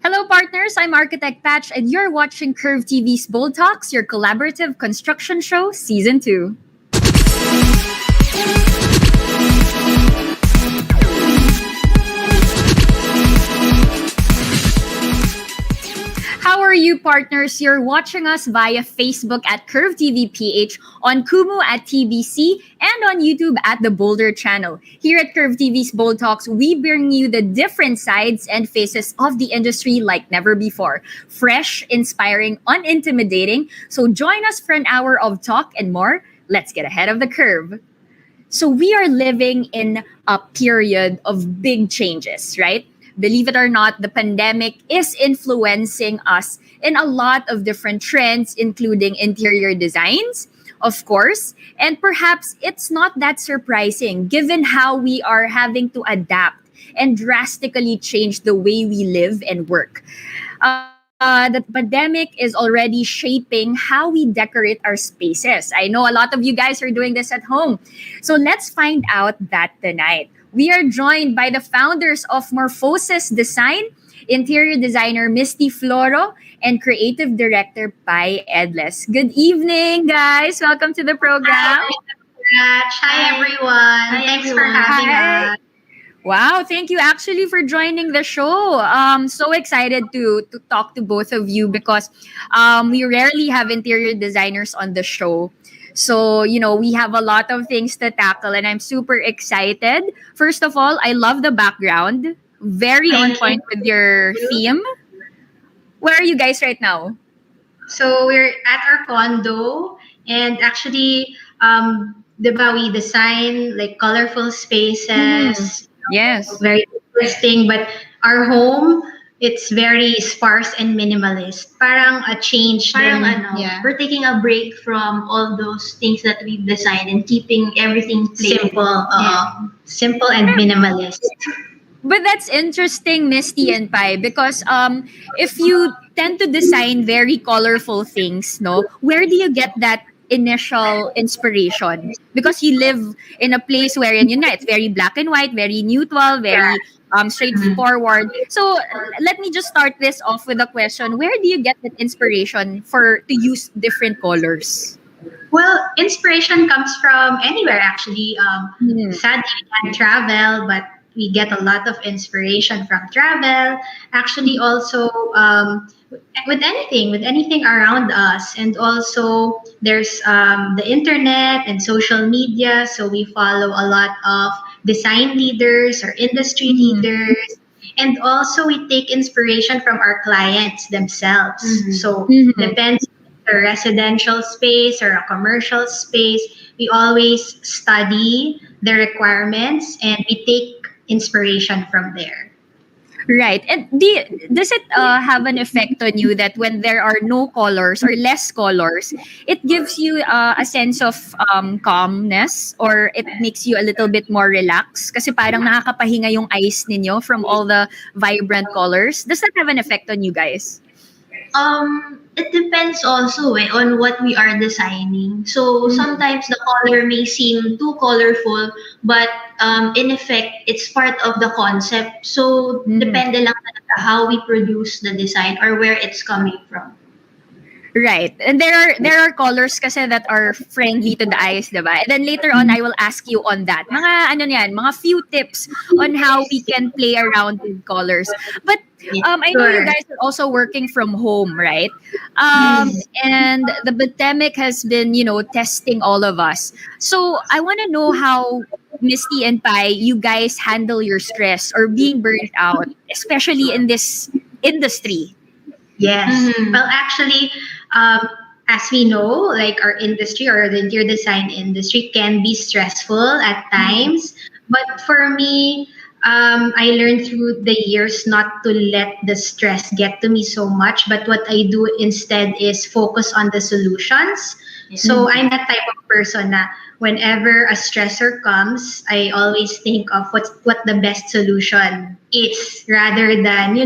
Hello, partners. I'm Architect Patch, and you're watching Curve TV's Bold Talks, your collaborative construction show, Season 2. How are you, partners? You're watching us via Facebook at Curve TV PH, on Kumu at TBC, and on YouTube at the Boulder channel. Here at Curve TV's Bold Talks, we bring you the different sides and faces of the industry like never before. Fresh, inspiring, unintimidating. So join us for an hour of talk and more. Let's get ahead of the curve. So we are living in a period of big changes, right? Believe it or not, the pandemic is influencing us in a lot of different trends, including interior designs, of course. And perhaps it's not that surprising given how we are having to adapt and drastically change the way we live and work. The pandemic is already shaping how we decorate our spaces. I know a lot of you guys are doing this at home. So let's find out that tonight. We are joined by the founders of Morphosis Design, interior designer Misty Floro, and creative director Pai Edles. Good evening, guys. Welcome to the program. Hi everyone. Thanks for having us. Wow, thank you actually for joining the show. So excited to talk to both of you because we rarely have interior designers on the show. So, we have a lot of things to tackle and I'm super excited. First of all, I love the background. Very on point with your theme. Where are you guys right now? So we're at our condo and actually, diba, we design like colorful spaces. Yes. Very interesting, but our home, it's very sparse and minimalist. Parang a change. We're taking a break from all those things that we've designed and keeping everything plain. Simple and minimalist. But that's interesting, Misty and Pai, because if you tend to design very colorful things, no, where do you get that initial inspiration? Because you live in a place wherein it's very black and white, very neutral, very straightforward. So let me just start this off with a question. Where do you get that inspiration to use different colors? Well, inspiration comes from anywhere actually. Sadly, we can't travel, but we get a lot of inspiration from travel. Actually, also with anything around us, and also there's the internet and social media. So we follow a lot of design leaders or industry leaders, and also we take inspiration from our clients themselves. So depends on a residential space or a commercial space. We always study the requirements and we take inspiration from there. Right. And does it have an effect on you that when there are no colors or less colors, it gives you a sense of calmness, or it makes you a little bit more relaxed? Kasi parang nakakapahinga yung eyes ninyo from all the vibrant colors. Does that have an effect on you guys? It depends also on what we are designing. So sometimes the color may seem too colorful, but in effect, it's part of the concept. So depende lang talaga how we produce the design or where it's coming from. Right. And there are colors kasi that are friendly to the eyes, diba? And then later on, I will ask you on that. Mga few tips on how we can play around with colors. But I know you Sure. guys are also working from home, right? Yes. And the pandemic has been, testing all of us. So I want to know how Misty and Pai, you guys handle your stress or being burnt out, especially in this industry. Yes. Mm-hmm. Well, actually, um, as we know, like our industry or the interior design industry can be stressful at times. But for me, I learned through the years not to let the stress get to me so much. But what I do instead is focus on the solutions. So I'm that type of person na whenever a stressor comes, I always think of what the best solution is rather than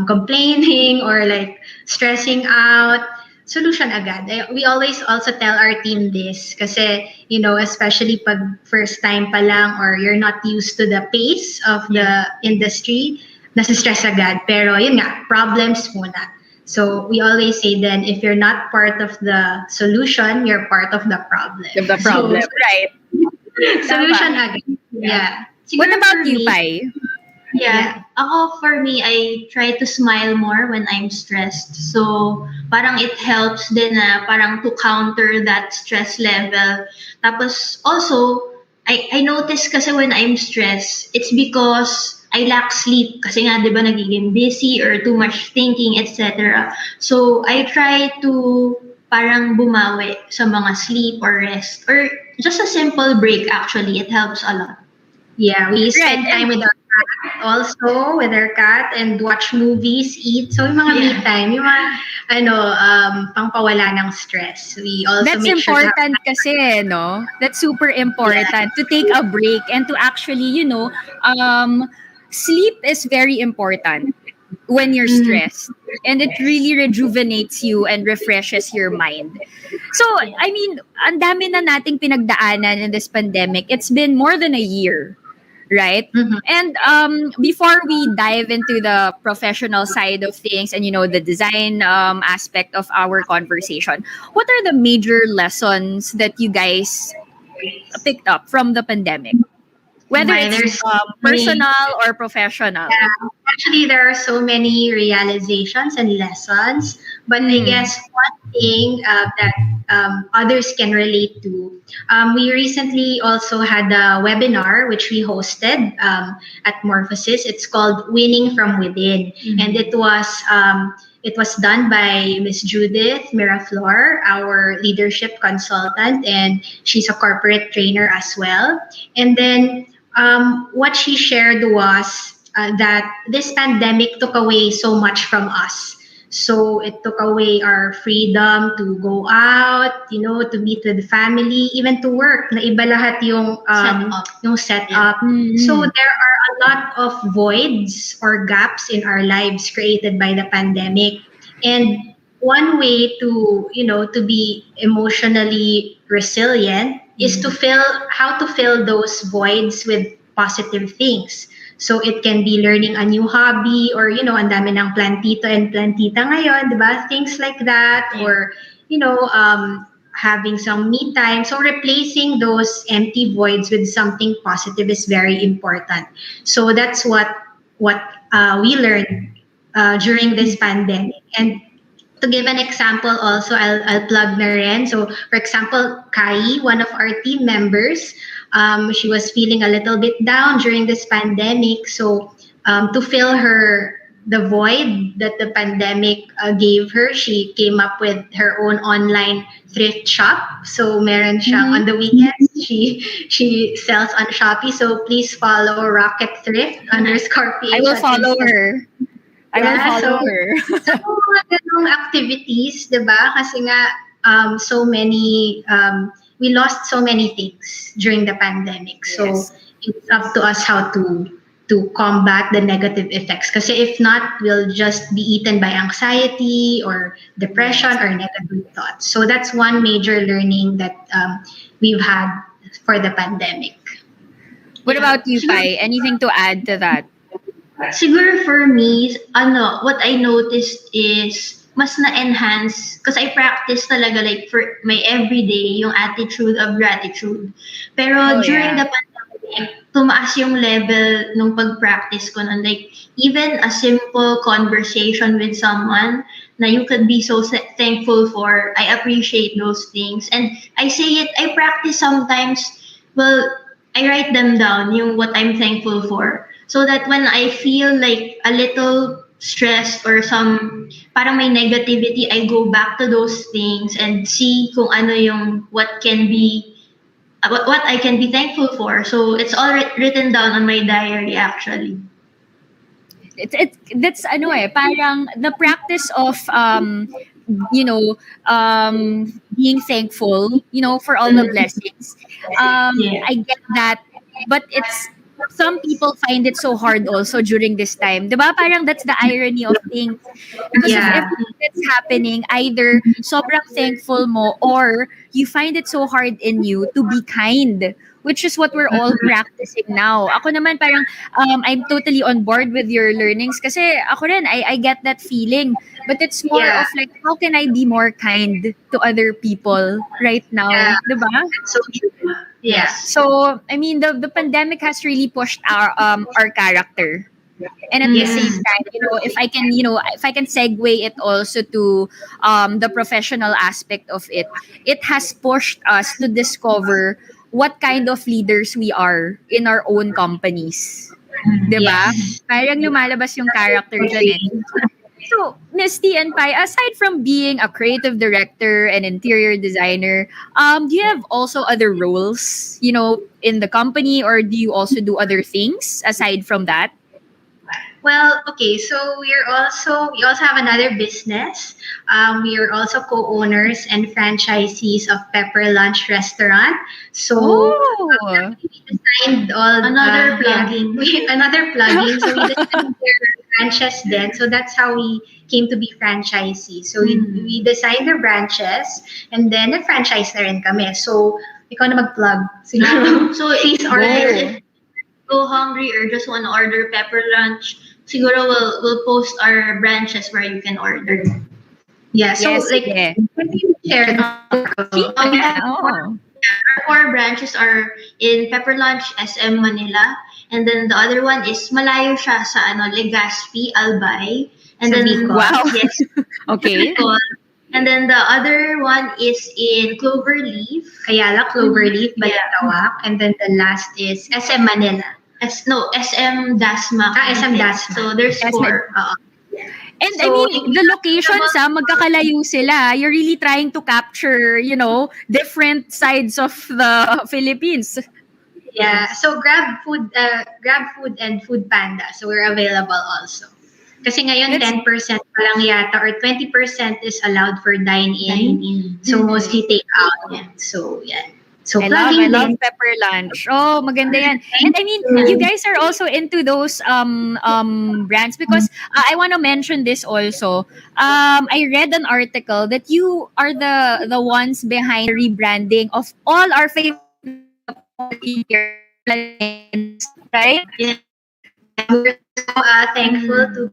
complaining or like stressing out. Solution agad. We always also tell our team this kasi, especially pag first time pa lang or you're not used to the pace of the industry, nasa-stress agad. Pero yun nga, problems muna. So we always say then, if you're not part of the solution, you're part of the problem. Of the So problem, right? solution Tama. agad. Yeah. What Siguro about for you, me, Pai? yeah, ako for me, I try to smile more when I'm stressed. So, parang it helps din na parang to counter that stress level. Tapos also, I notice kasi when I'm stressed, it's because I lack sleep kasi nga 'di ba nagiging busy or too much thinking, etc. So, I try to parang bumawi sa mga sleep or rest or just a simple break actually, it helps a lot. Yeah, we Right. spend time with our cat also, with our cat, and watch movies, eat. So yung mga me Yeah. time, yung mga pangpawala ng stress. We also That's make sure to have important kasi, no? That's super important to take a break and to actually, sleep is very important when you're Mm, stressed. And it really rejuvenates you and refreshes your mind. So, I mean, ang dami na nating pinagdaanan in this pandemic. It's been more than a year, right? Mhm. And before we dive into the professional side of things and the design aspect of our conversation, what are the major lessons that you guys picked up from the pandemic, whether Why it's there's many personal or professional? actually, there are so many realizations and lessons, but I Mm. guess one thing that others can relate to. We recently also had a webinar which we hosted at Morphosis. It's called "Winning from Within," and it was done by Miss Judith Miraflor, our leadership consultant, and she's a corporate trainer as well. And then what she shared was that this pandemic took away so much from us. So it took away our freedom to go out, to meet with family, even to work. Naiba lahat Setup. yung setup. Mhm. So there are a lot of voids or gaps in our lives created by the pandemic. And one way to be emotionally resilient is to fill how to fill those voids with positive things. So it can be learning a new hobby or ang dami ng plantito and plantita ngayon, 'di ba? Things like that or having some me time. So replacing those empty voids with something positive is very important. So that's what we learned during this pandemic. And to give an example also, I'll plug na rin. So, for example, Kai, one of our team members, she was feeling a little bit down during this pandemic. So, to fill the void that the pandemic gave her, she came up with her own online thrift shop. So, meron siyang on the weekends, she sells on Shopee. So, please follow Rocket Thrift _ PH I will on follow Instagram. her. I will Yeah, follow so her. so mga ganung activities, 'di ba? Kasi nga so many we lost so many things during the pandemic. So Yes. it's up to us how to combat the negative effects. Kasi if not, we'll just be eaten by anxiety or depression or negative thoughts. So that's one major learning that we've had for the pandemic. What yeah. about you, Pai? Anything to add to that? Siguro for me, what I noticed is mas na-enhance because I practice talaga like for my everyday yung attitude of gratitude. Oh Pero during yeah. the pandemic, like, tumaas yung level nung pag-practice ko nun. Like, even a simple conversation with someone na you could be so thankful for, I appreciate those things. And I say it, I practice sometimes, well, I write them down, yung what I'm thankful for. So that when I feel like a little stressed or some parang may negativity, I go back to those things and see kung ano yung what can be what I can be thankful for. So it's all written down on my diary actually. That's ano parang the practice of you know being thankful, for all the blessings. Yeah. I get that, but it's some people find it so hard also during this time. 'Di ba? Parang that's the irony of things. Because of Yeah. everything that's happening, either sobrang thankful mo or you find it so hard in you to be kind, which is what we're all practicing now. Ako naman parang I'm totally on board with your learnings kasi ako rin, I get that feeling. But it's more Yeah. of like, how can I be more kind to other people right now? Yeah. Diba? So true. Yes. So, I mean, the pandemic has really pushed our character. And at the Yes. same time, if I can, segue it also to the professional aspect of it, it has pushed us to discover what kind of leaders we are in our own companies. Diba? Yes. Parang lumalabas yung character dyan eh. So, Misty and Pai, aside from being a creative director and interior designer, do you have also other roles, in the company, or do you also do other things aside from that? Well, okay, so we also have another business. We are also co-owners and franchisees of Pepper Lunch Restaurant. So Oh, we designed all Another plugging. another plugin. So we designed their branches then. So that's how we came to be franchisees. So we designed their branches and then na-franchise na rin kami. So ikaw na mag-plug. Siguro. So Please if order. go hungry or just want to order pepper lunch, siguro we'll post our branches where you can order. Yeah, so yes, like yeah. when you share We have Oh. our core branches are in Pepper Lunch, SM Manila, and then the other one is malayo siya sa Legazpi, Albay, and Sa then Bicol. Wow. yes, Okay. Bicol. And then the other one is in Cloverleaf, Ayala, Cloverleaf, Yeah. Balintawak, and then the last is SM Manila. SM Dasma. SM Dasma. So there's SM. 4. And I So, mean, the locations, magkakalayo sila. You're really trying to capture, different sides of the Philippines. Yeah, so Grab Food and Food Panda. So we're available also. Kasi ngayon That's- 10% pa lang yata or 20% is allowed for dine-in. So mostly take out. Yeah. So yeah. So I plugging love din. Pepper Lunch. Oh, maganda yan. And I mean, you guys are also into those brands because I want to mention this also. I read an article that you are the ones behind the rebranding of all our favorite brands, right? We're so thankful to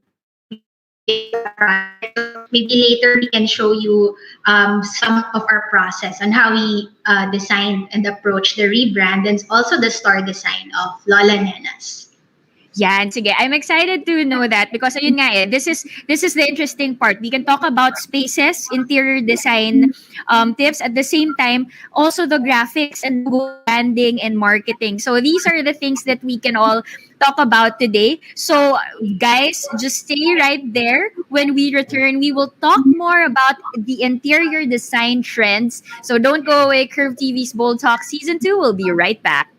maybe later we can show you some of our process and how we designed and approach the rebrand and also the store design of Lola Nenas. Yan, sige. I'm excited to know that because ayun nga this is the interesting part. We can talk about spaces, interior design tips at the same time, also the graphics and branding and marketing. So these are the things that we can all talk about today. So guys, just stay right there. When we return, we will talk more about the interior design trends. So don't go away. Curve TV's Bold Talk Season 2 will be right back.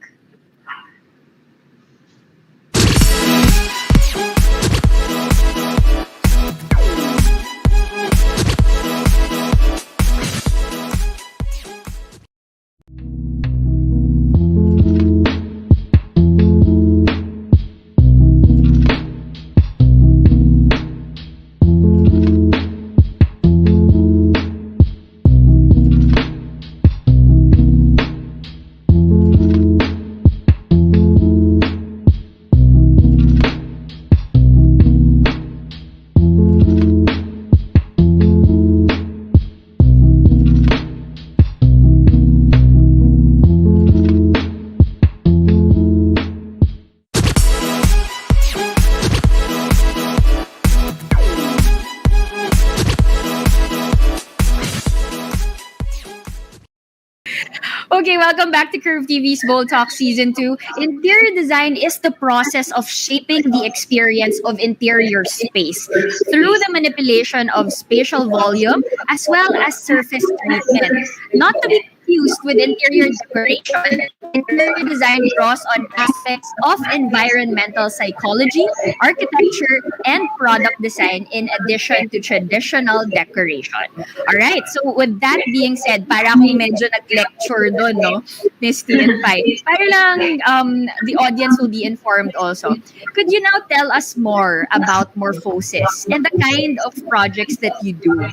Okay, welcome back to Curve TV's Bold Talk Season 2. Interior design is the process of shaping the experience of interior space through the manipulation of spatial volume as well as surface treatment. Not to be confused with interior decoration, interior design draws on aspects of environmental psychology, architecture, and product design in addition to traditional decoration. All right. So with that being said, para akong medyo nag-lecture doon, no? Misty and Pai. Para lang the audience will be informed also. Could you now tell us more about Morphosis and the kind of projects that you do?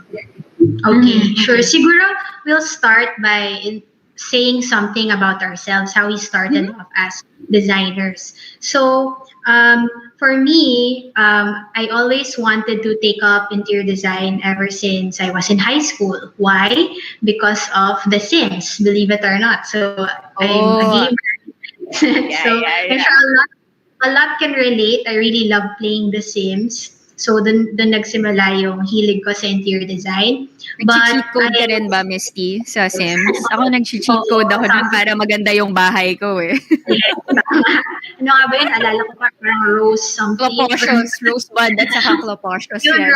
Okay, sure. Siguro we'll start by saying something about ourselves, how we started off as designers. So, for me, I always wanted to take up interior design ever since I was in high school. Why? Because of The Sims, believe it or not. So, I'm a Oh, gamer. I'm sure a lot can relate. I really love playing The Sims. So, dun nagsimula yung hilig ko sa interior design. But nag-cheat code ka rin ba, Misty, sa Sims? Ako nag-cheat code ako dun para maganda yung bahay ko eh. ano nga ba yun? Alala ko pa, parang rose something. Clopocious, rosebud at saka clopocious Yun, yan.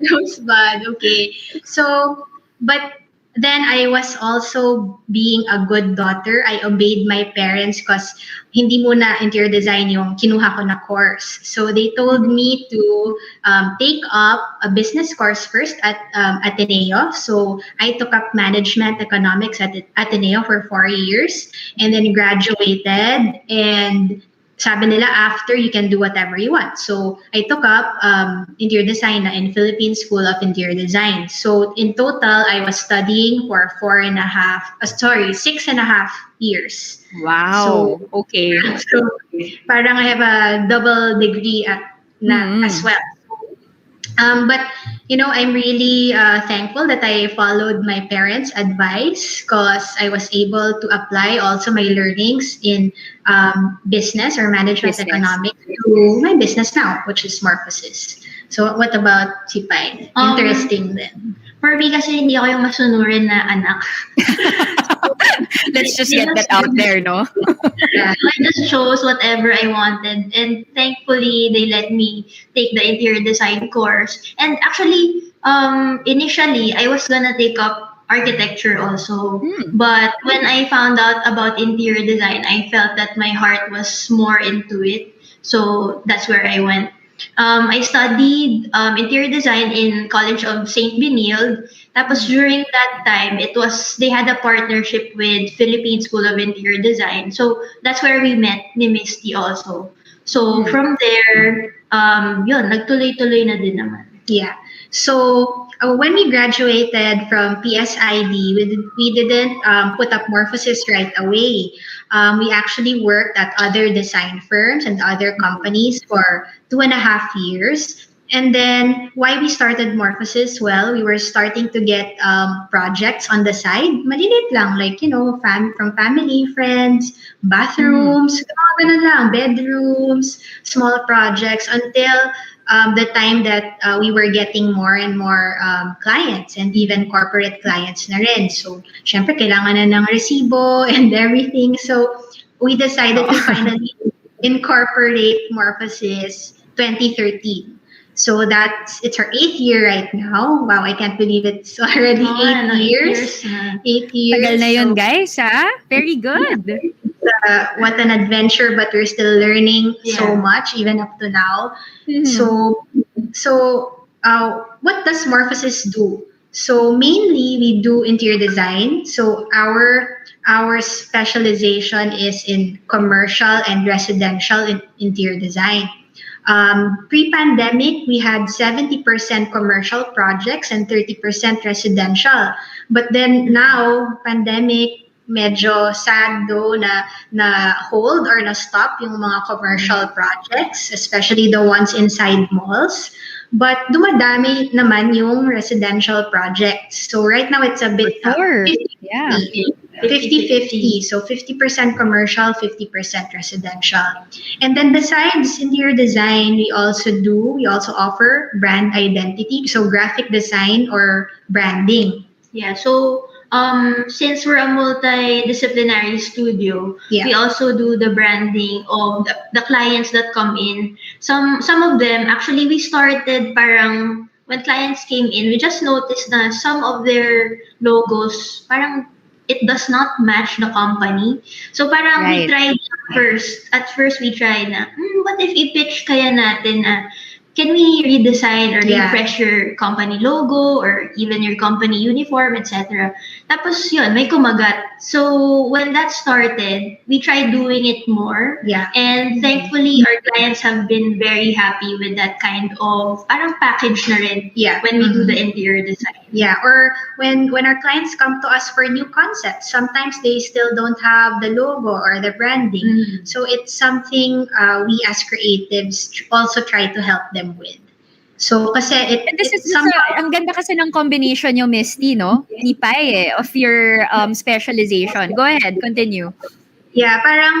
rosebud. Okay. So, but then I was also being a good daughter. I obeyed my parents because hindi muna interior design yung kinuha ko na course. So they told me to take up a business course first at Ateneo. So I took up management economics at Ateneo for 4 years and then graduated, and sabi nila after you can do whatever you want. So I took up interior design in Philippine School of Interior Design. So in total, I was studying for 6.5 years. Wow. Okay. So parang I have a double degree as well. But I'm really thankful that I followed my parents' advice because I was able to apply also my learnings in business or management economics to my business now, which is Morphosis. So what about si Pai? Interesting din. For me kasi hindi ako yung masunurin na anak. Let's just get that out there, no? Yeah. I just chose whatever I wanted, and thankfully they let me take the interior design course. And actually, initially I was gonna take up architecture also, but when I found out about interior design, I felt that my heart was more into it. So that's where I went. I studied interior design in College of St. Benilde. Tapos during that time, they had a partnership with Philippine School of Interior Design. So that's where we met ni Misty also. So from there, yun, nagtuloy-tuloy na din naman. Yeah. So when we graduated from PSID, we didn't put up Morphosis right away. We actually worked at other design firms and other companies for 2.5 years. And then why we started Morphosis? Well, we were starting to get projects on the side. Malilit lang, like, from family, friends, bathrooms, ganun lang, bedrooms, small projects until the time that we were getting more and more clients and even corporate clients na rin. So, syempre, kailangan na ng resibo and everything. So, we decided to finally incorporate Morphosis 2013. So it's our 8th year right now. Wow, I can't believe it's already 8 years. 8 years. Tagal na yun, guys, ha? Very good. What an adventure, but we're still learning so much even up to now. So what does Morphosis do? So mainly we do interior design. So our specialization is in commercial and residential interior design. Pre-pandemic, we had 70% commercial projects and 30% residential. But then now, pandemic, medyo sad though na hold or na stop yung mga commercial projects, especially the ones inside malls. But dumadami naman yung residential projects. So right now it's a bit 50-50. So 50% commercial, 50% residential. And then besides interior design, we also offer brand identity. So graphic design or branding. Yeah, so since we're a multidisciplinary studio, Yeah. we also do the branding of the clients that come in. Some of them actually we started parang when clients came in, we just noticed that some of their logos parang it does not match the company. So parang we Right. tried first. At first we tried na, what if i-pitch kaya natin na can we redesign or Yeah. refresh your company logo or even your company uniform, etc. Tapos yun, may kumagat. So when that started, we tried doing it more. Yeah. And thankfully, our clients have been very happy with that kind of parang package na rin Yeah. when we do the interior design. Yeah, or when our clients come to us for new concepts, sometimes they still don't have the logo or the branding. Mm. So it's something we as creatives also try to help them with. So kasi And this is it just somehow ang ganda kasi ng combination yung Misty, no? Ni Pai of your specialization. Go ahead, continue. yeah, parang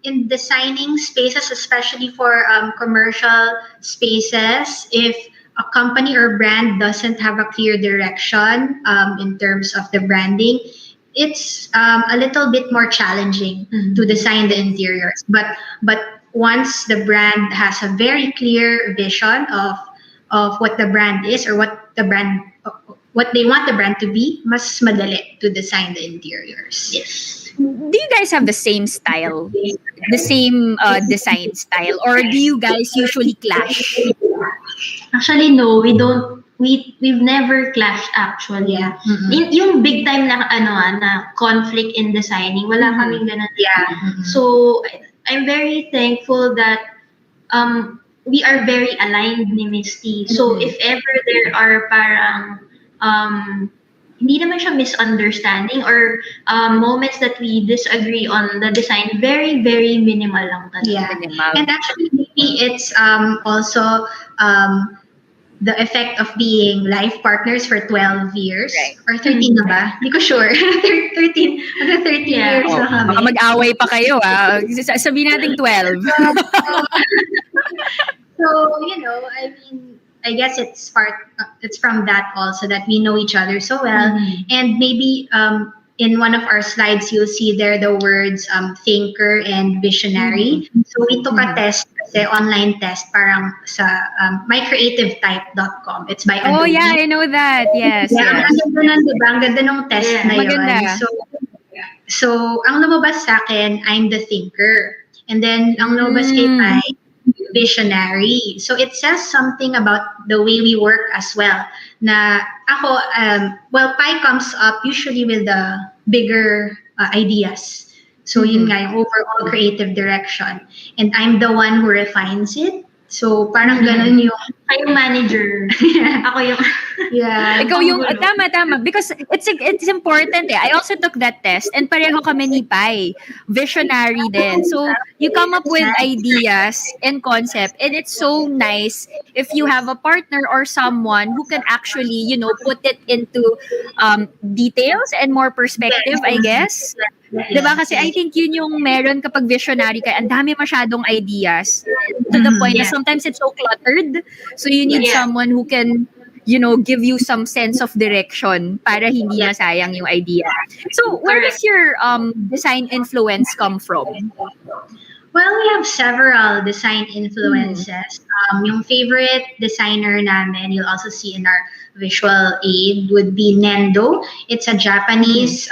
in designing spaces, especially for commercial spaces, if a company or brand doesn't have a clear direction in terms of the branding, it's a little bit more challenging to design the interiors. But once the brand has a very clear vision of what the brand is or what they want the brand to be, mas madali to design the interiors. Yes. Do you guys have the same style? The same design style? Or do you guys usually clash? Actually, no, we don't. We've never clashed actually. Yeah. Yung big time na na conflict in designing, wala kaming ganun. Yeah. So I'm very thankful that we are very aligned ni Misty. So if ever there are parang hindi naman siya misunderstanding or moments that we disagree on the design, very, very minimal lang talaga. Yeah. Minimal. And actually, maybe it's also the effect of being life partners for 12 years. Right. Or 13 na ba? Hindi ko sure. 13. Ano 13 Yeah. years na kami. Baka mag-away pa kayo, ah. Sabihin natin 12. So, I mean, I guess it's from that also that we know each other so well. And maybe in one of our slides, you'll see there the words thinker and visionary. So we took a test, kasi online test, parang sa mycreativetype.com. It's by Oh, Adobe. yeah, I know that. Yes, Yeah, yes. ang ganda nun, diba? Ang ganda nung test Yeah, na yun. maganda. So, ang lumabas sa akin, I'm the thinker. And then, ang lumabas kay Pai, visionary. So, it says something about the way we work as well. Na ako, Pai comes up usually with the bigger ideas. So, yun nga, yung overall creative direction. And I'm the one who refines it. So, parang ganun yung... Kayong manager. Ako yung... Yeah. Ikaw yung, tama. Because it's important eh. I also took that test and pareho kami ni Pai. Visionary din. So, you come up with ideas and concept and it's so nice if you have a partner or someone who can actually, put it into details and more perspective, I guess. Diba? Kasi I think yun yung meron kapag visionary ka. Ang dami masyadong ideas to the point na sometimes it's so cluttered. So you need someone who can, give you some sense of direction para hindi masayang yung idea. So where does your design influence come from? Well, we have several design influences. Yung favorite designer namin, you'll also see in our visual aid, would be Nendo. It's a Japanese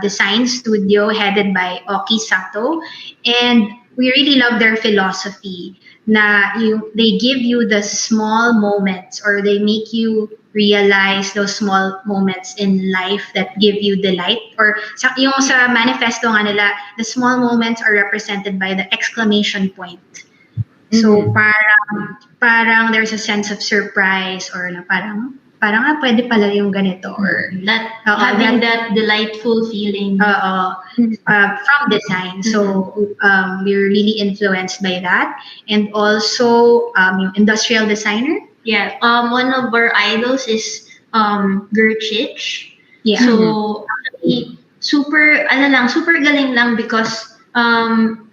design studio headed by Oki Sato. And we really love their philosophy na they give you the small moments or they make you realize those small moments in life that give you delight. Or yung sa manifesto nga nila, the small moments are represented by the exclamation point. So parang there's a sense of surprise or na parang pwede pala yung ganito or having that delightful feeling. From design. So we're really influenced by that. And also yung industrial designer. Yeah, one of our idols is Gerchich. Yeah. So actually, super galing lang because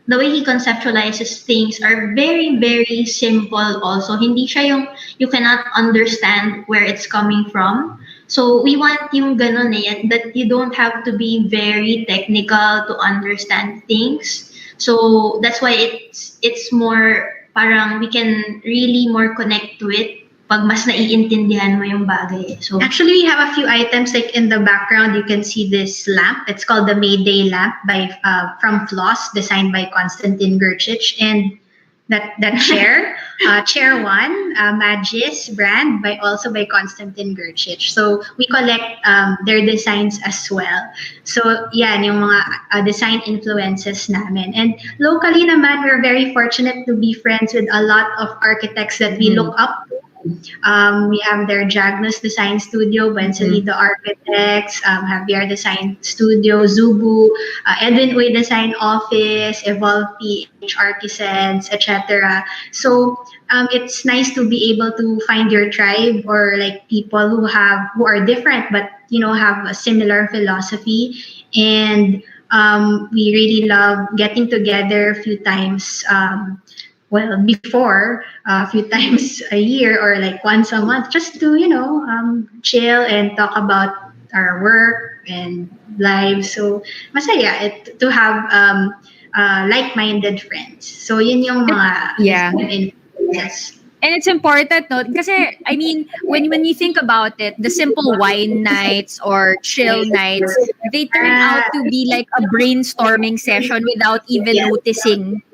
the way he conceptualizes things are very, very simple also. Hindi siya yung you cannot understand where it's coming from. So we want yung ganon that you don't have to be very technical to understand things. So that's why it's more parang we can really more connect to it pag mas naiintindihan mo yung bagay. So Actually, we have a few items like in the background. You can see this lamp. It's called the Mayday lamp by from Floss, designed by Konstantin Gurchich, and that chair, chair one, Magis brand by also by Konstantin Gurchich. So we collect their designs as well. So yan yung mga design influences namin. And locally naman, we're very fortunate to be friends with a lot of architects that we look up to. We have their Jagnus Design Studio, Buensalido Architects, Javier Design Studio, Zubu, Edwin Uy Design Office, Evolve PH Artisans, etc. So it's nice to be able to find your tribe or like people who are different but have a similar philosophy, and we really love getting together a few times. Before a few times a year or like once a month, just to chill and talk about our work and lives. So masaya to have like-minded friends. So yun yung mga Yeah. influences. And it's important, no? Kasi, I mean, when you think about it, the simple wine nights or chill nights, they turn out to be like a brainstorming session without even noticing.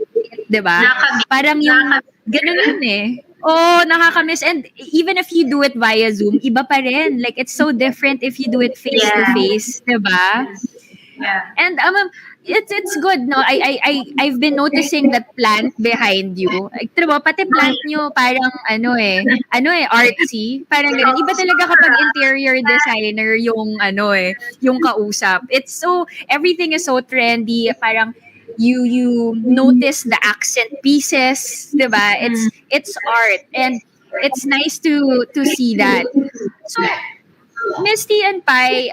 Diba? Parang yung, ganun yun eh. Oh, nakakamiss. And even if you do it via Zoom, iba pa rin. Like, it's so different if you do it face-to-face. Diba? Yeah. And it's good, no? I've been noticing that plant behind you. Like, diba, pati plant nyo parang artsy. Parang ganun. Iba talaga kapag interior designer yung yung kausap. It's so, everything is so trendy. Parang you notice the accent pieces, diba? It's art, and it's nice to see that. So Misty and Pai,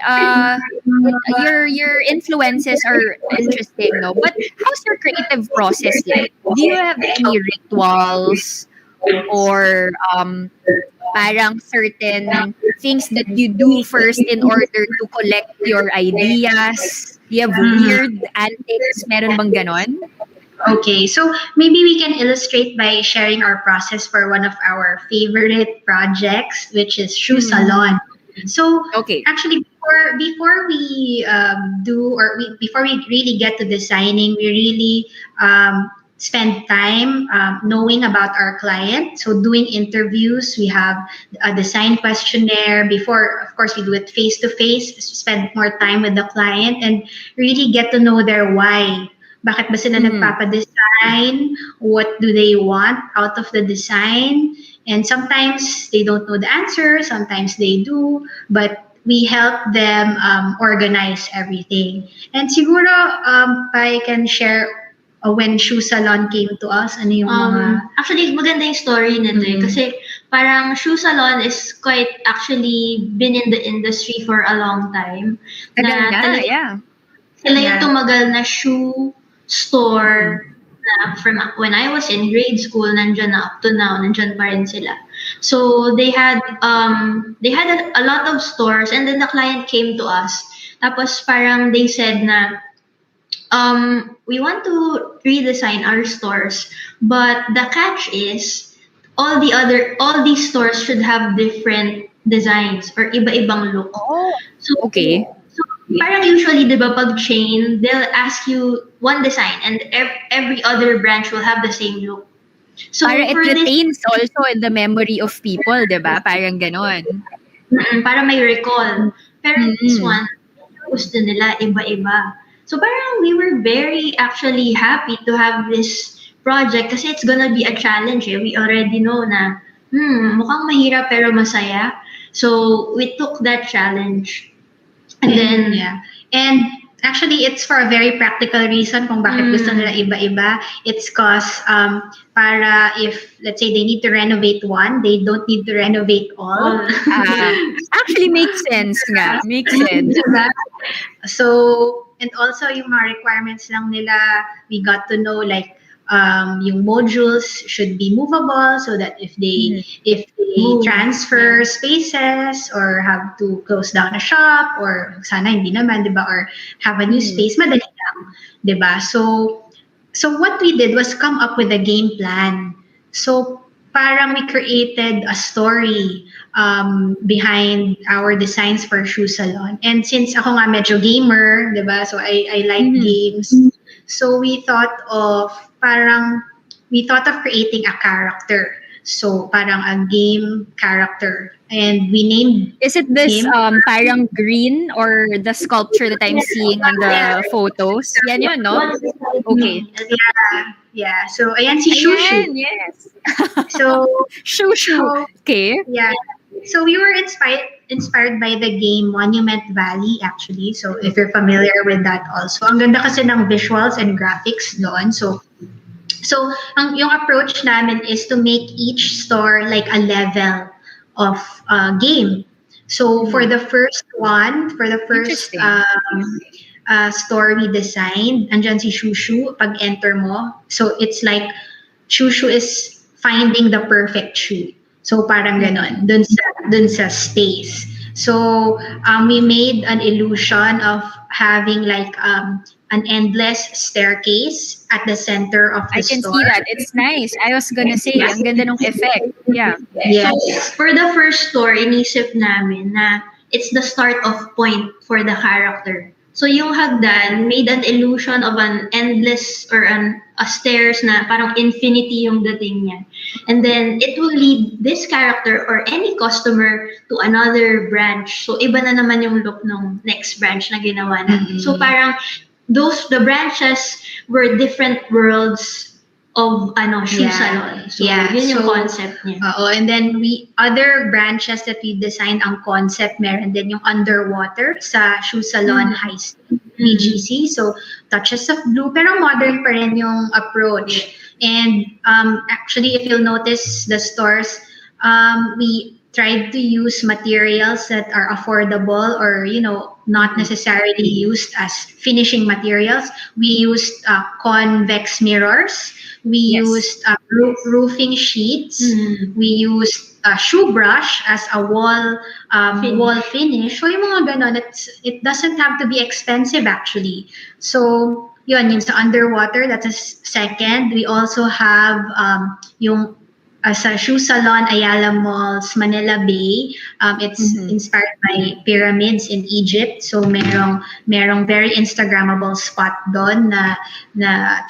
your influences are interesting, no? But how's your creative process like? Do you have any rituals or parang certain things that you do first in order to collect your ideas? Do you have weird antics? Meron bang ganon? Okay, so maybe we can illustrate by sharing our process for one of our favorite projects, which is Shoe Salon. So Okay. actually, before we before we really get to designing, we really spend time knowing about our client. So doing interviews, we have a design questionnaire. Before, of course, we do it face to face. Spend more time with the client and really get to know their why. Bakit ba sila nagpapa-design? What do they want out of the design? And sometimes they don't know the answer, sometimes they do, but we help them organize everything. And siguro, I can share when Shoe Salon came to us, ano yung mga... Actually, maganda yung story nito kasi parang Shoe Salon is quite actually been in the industry for a long time. Yeah. Sila yung tumagal na shoe store na from when I was in grade school, nandyan na up to now, nandyan pa rin sila. So they had a lot of stores, and then the client came to us. Tapos parang they said na we want to redesign our stores, but the catch is all these stores should have different designs or iba-ibang look. Oh, So, okay. So, parang usually, di ba, pag chain, they'll ask you one design and every other branch will have the same look. So, Para it for this, retains also in the memory of people, diba? Parang ganon. para may recall. Pero this one, gusto nila iba-iba. So, parang we were very actually happy to have this project kasi it's gonna be a challenge. We already know na, mukhang mahirap pero masaya. So, we took that challenge. And then, yeah. And actually, it's for a very practical reason kung bakit gusto nila iba-iba. It's cause para if, let's say, they need to renovate one, they don't need to renovate all. Actually makes sense nga. Makes sense. So, and also yung mga requirements lang nila, we got to know like yung modules should be movable so that if they transfer spaces or have to close down a shop or sana hindi naman, 'di ba, or have a new space, madali lang, 'di ba? So what we did was come up with a game plan. So parang we created a story behind our designs for Shoe Salon. And since ako nga medyo gamer, 'di ba? So I like games. So we thought of creating a character. So parang a game character. And we named Is it this him. parang green or the sculpture that I'm seeing on the photos? Yan yun, no? Okay. Yeah. So ayan si Shushu. Ayan, yes. So Shushu. Okay. yeah. So we were inspired by the game Monument Valley actually. So if you're familiar with that also. Ang ganda kasi ng visuals and graphics doon. So yung approach namin is to make each store like a level of game. So for the first Interesting. store we designed, andyan si Shushu pag enter mo. So it's like Shushu is finding the perfect shoe. So parang ganon, dun sa space. So we made an illusion of having like an endless staircase at the center of the I can store. see that. It's nice. I was gonna say, ang ganda ng effect. Yeah. Yes. So, for the first store, inisip namin na it's the start of point for the character. So yung hagdan made an illusion of an endless or a stairs na parang infinity yung dating niya. And then it will lead this character or any customer to another branch. So iba na naman yung look ng next branch na ginawa natin. So parang the branches were different worlds of shoe salon. So yun yung concept niya. And then other branches that we designed, ang concept meron din yung underwater sa Shoe Salon High School, BGC. So touches of blue pero modern pa rin yung approach. And actually if you'll notice the stores, we tried to use materials that are affordable or not necessarily used as finishing materials. We used convex mirrors. We used roofing sheets. We used a shoe brush as a wall finish. So yung mga ganon, it doesn't have to be expensive actually. So yun sa underwater, that's a second. We also have yung sa Shoe Salon Ayala Malls Manila Bay. It's inspired by pyramids in Egypt. So merong very Instagrammable spot doon na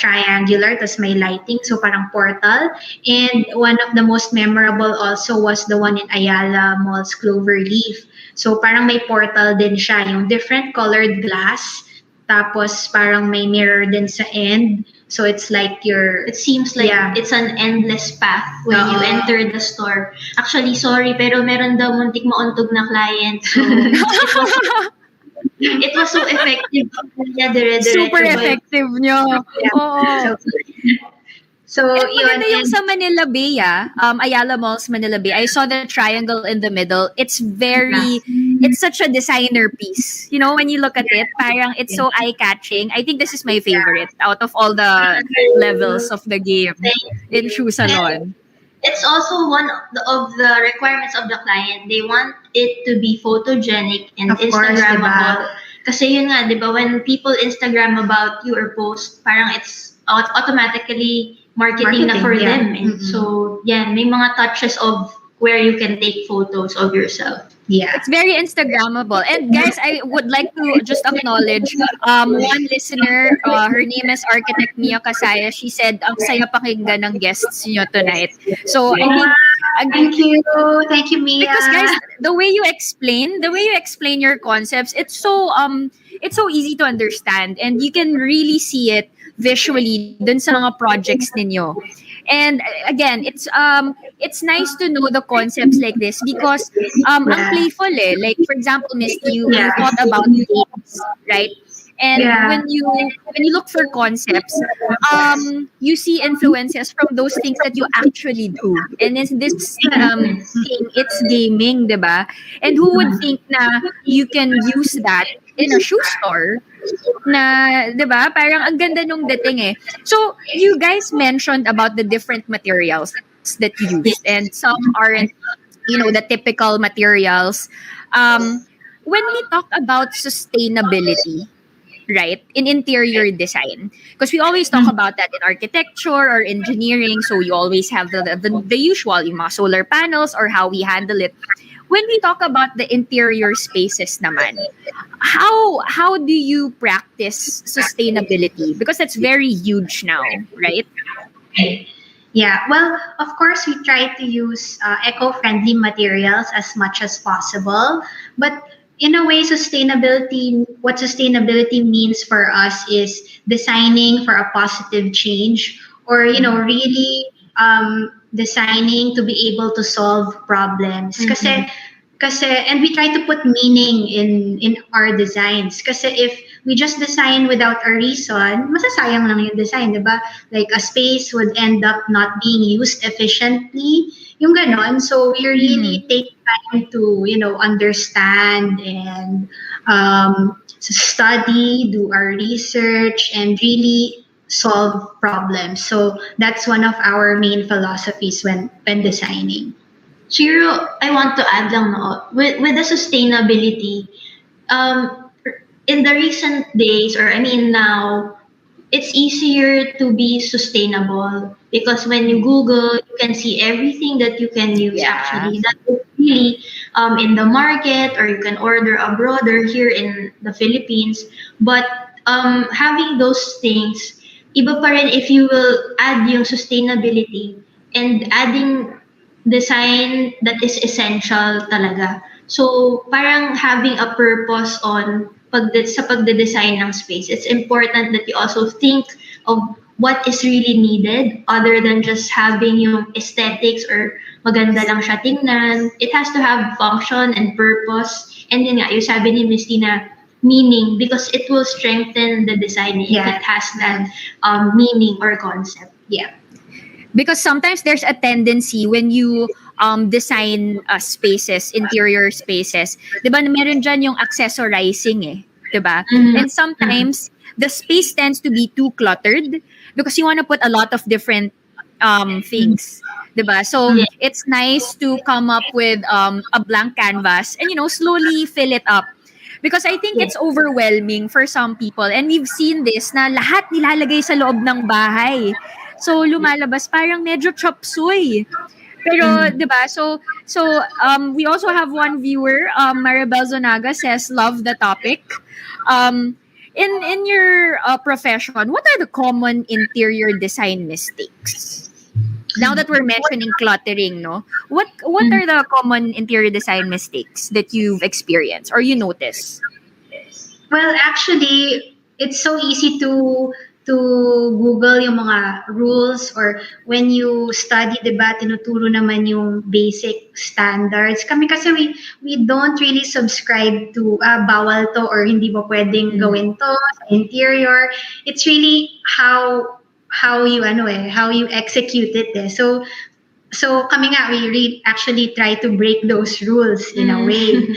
triangular tas may lighting, so parang portal. And one of the most memorable also was the one in Ayala Malls Cloverleaf. So parang may portal din siya, yung different colored glass. Tapos parang may mirror din sa end. So it's like it seems like it's an endless path when you enter the store. Actually, sorry, pero meron daw muntik mauntog na client. So it was so effective. Super effective nyo. Oo. So yun, yung sa Manila Bay, Ayala Malls Manila Bay, I saw the triangle in the middle. It's such a designer piece. When you look at it, parang it's so eye-catching. I think this is my favorite out of all the levels of the game in Shoe Salon. It's also one of the requirements of the client. They want it to be photogenic and Instagrammable. Kasi yun nga, di ba, when people Instagram about you or post, parang it's automatically marketing na for them. And so, may mga touches of where you can take photos of yourself. Yeah. It's very Instagrammable. And guys, I would like to just acknowledge one listener, her name is Architect Mia Kasaya. She said, ang saya pakinggan ng guests niyo tonight. So, I think Thank you, Mia. Because guys, the way you explain your concepts, it's so easy to understand and you can really see it visually dun sa mga projects ninyo. And again, it's nice to know the concepts like this because ang playful like for example, Misty, you thought about games, right? And when you look for concepts, you see influences from those things that you actually do. And in this thing, it's gaming, diba? And who would think na you can use that in a shoe store na, 'di ba? Parang ang ganda nung dating eh. So, you guys mentioned about the different materials that you used and some aren't, the typical materials. When we talk about sustainability, right, in interior design, because we always talk about that in architecture or engineering, so you always have the usual, yung mga solar panels or how we handle it. When we talk about the interior spaces naman, how do you practice sustainability? Because that's very huge now, right? Yeah, well, of course, we try to use eco-friendly materials as much as possible. But in a way, what sustainability means for us is designing for a positive change, or, really designing to be able to solve problems. And we try to put meaning in our designs. Kasi if we just design without a reason, masasayang lang yung design, di ba? Like a space would end up not being used efficiently. Yung ganon. So we really take time to, understand and study, do our research, and really solve problems. So that's one of our main philosophies when designing. Siguro, I want to add lang no, with the sustainability, in the recent days, or I mean now, it's easier to be sustainable because when you Google, you can see everything that you can use Yeah. actually that is really in the market, or you can order abroad or here in the Philippines. But having those things, iba pa rin if you will add yung sustainability and adding design that is essential talaga. So, parang having a purpose on sa pagde-design ng space. It's important that you also think of what is really needed other than just having yung aesthetics or maganda lang siya tingnan. It has to have function and purpose. And yun nga, yung sabi ni Misty na meaning, because it will strengthen the design if Yeah. it has that meaning or concept. Yeah. Because sometimes there's a tendency when you design spaces, interior spaces, 'di ba, meron dyan yung accessorizing eh, 'di ba? And sometimes the space tends to be too cluttered because you want to put a lot of different things, 'di ba? So it's nice to come up with a blank canvas and slowly fill it up. Because I think it's overwhelming for some people. And we've seen this na lahat nilalagay sa loob ng bahay. So lumalabas parang medyo chop suey. Pero 'di ba? So we also have one viewer, Maribel Zonaga says love the topic. In your profession, what are the common interior design mistakes? Now that we're mentioning cluttering, no? What are the common interior design mistakes that you've experienced or you notice? Well, actually, it's so easy to Google yung mga rules, or when you study, diba, tinuturo naman yung basic standards. Kami kasi we don't really subscribe to bawal to or hindi mo pwedeng gawin to sa interior. It's really how you execute it eh. So kami nga, we actually try to break those rules in a way.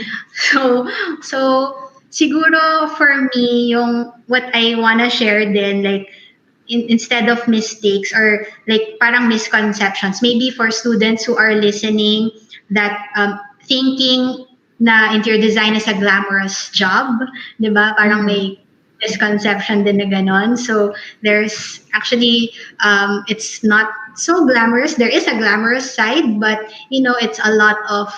So siguro for me, yung what I wanna share din, like instead of mistakes or like parang misconceptions, maybe for students who are listening that thinking na interior design is a glamorous job, di ba? Parang may misconception din na ganon. So there's actually, it's not so glamorous. There is a glamorous side, but it's a lot of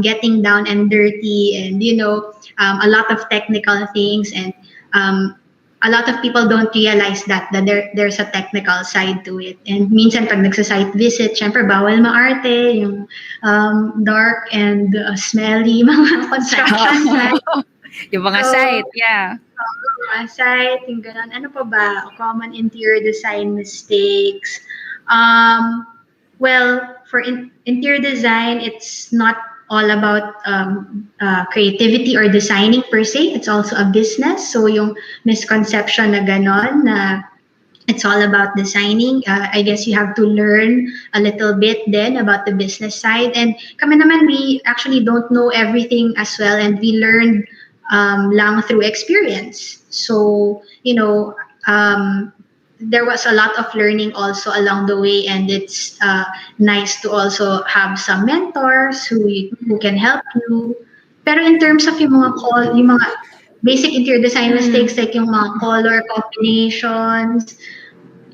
getting down and dirty, and a lot of technical things, and a lot of people don't realize that there's a technical side to it. And minsan pag nagsa-site visit, syempre bawal maarte, yung dark and smelly mga construction site. Yung mga site, yeah. Mga site, yung ganun. Ano pa ba? Common interior design mistakes. Well, for interior design, it's not all about creativity or designing per se. It's also a business. So yung misconception na ganon, na it's all about designing. I guess you have to learn a little bit then about the business side. And kami naman, we actually don't know everything as well. And we learned lang through experience. So, there was a lot of learning also along the way, and it's nice to also have some mentors who can help you. Pero in terms of yung mga basic interior design mistakes, like yung mga color combinations,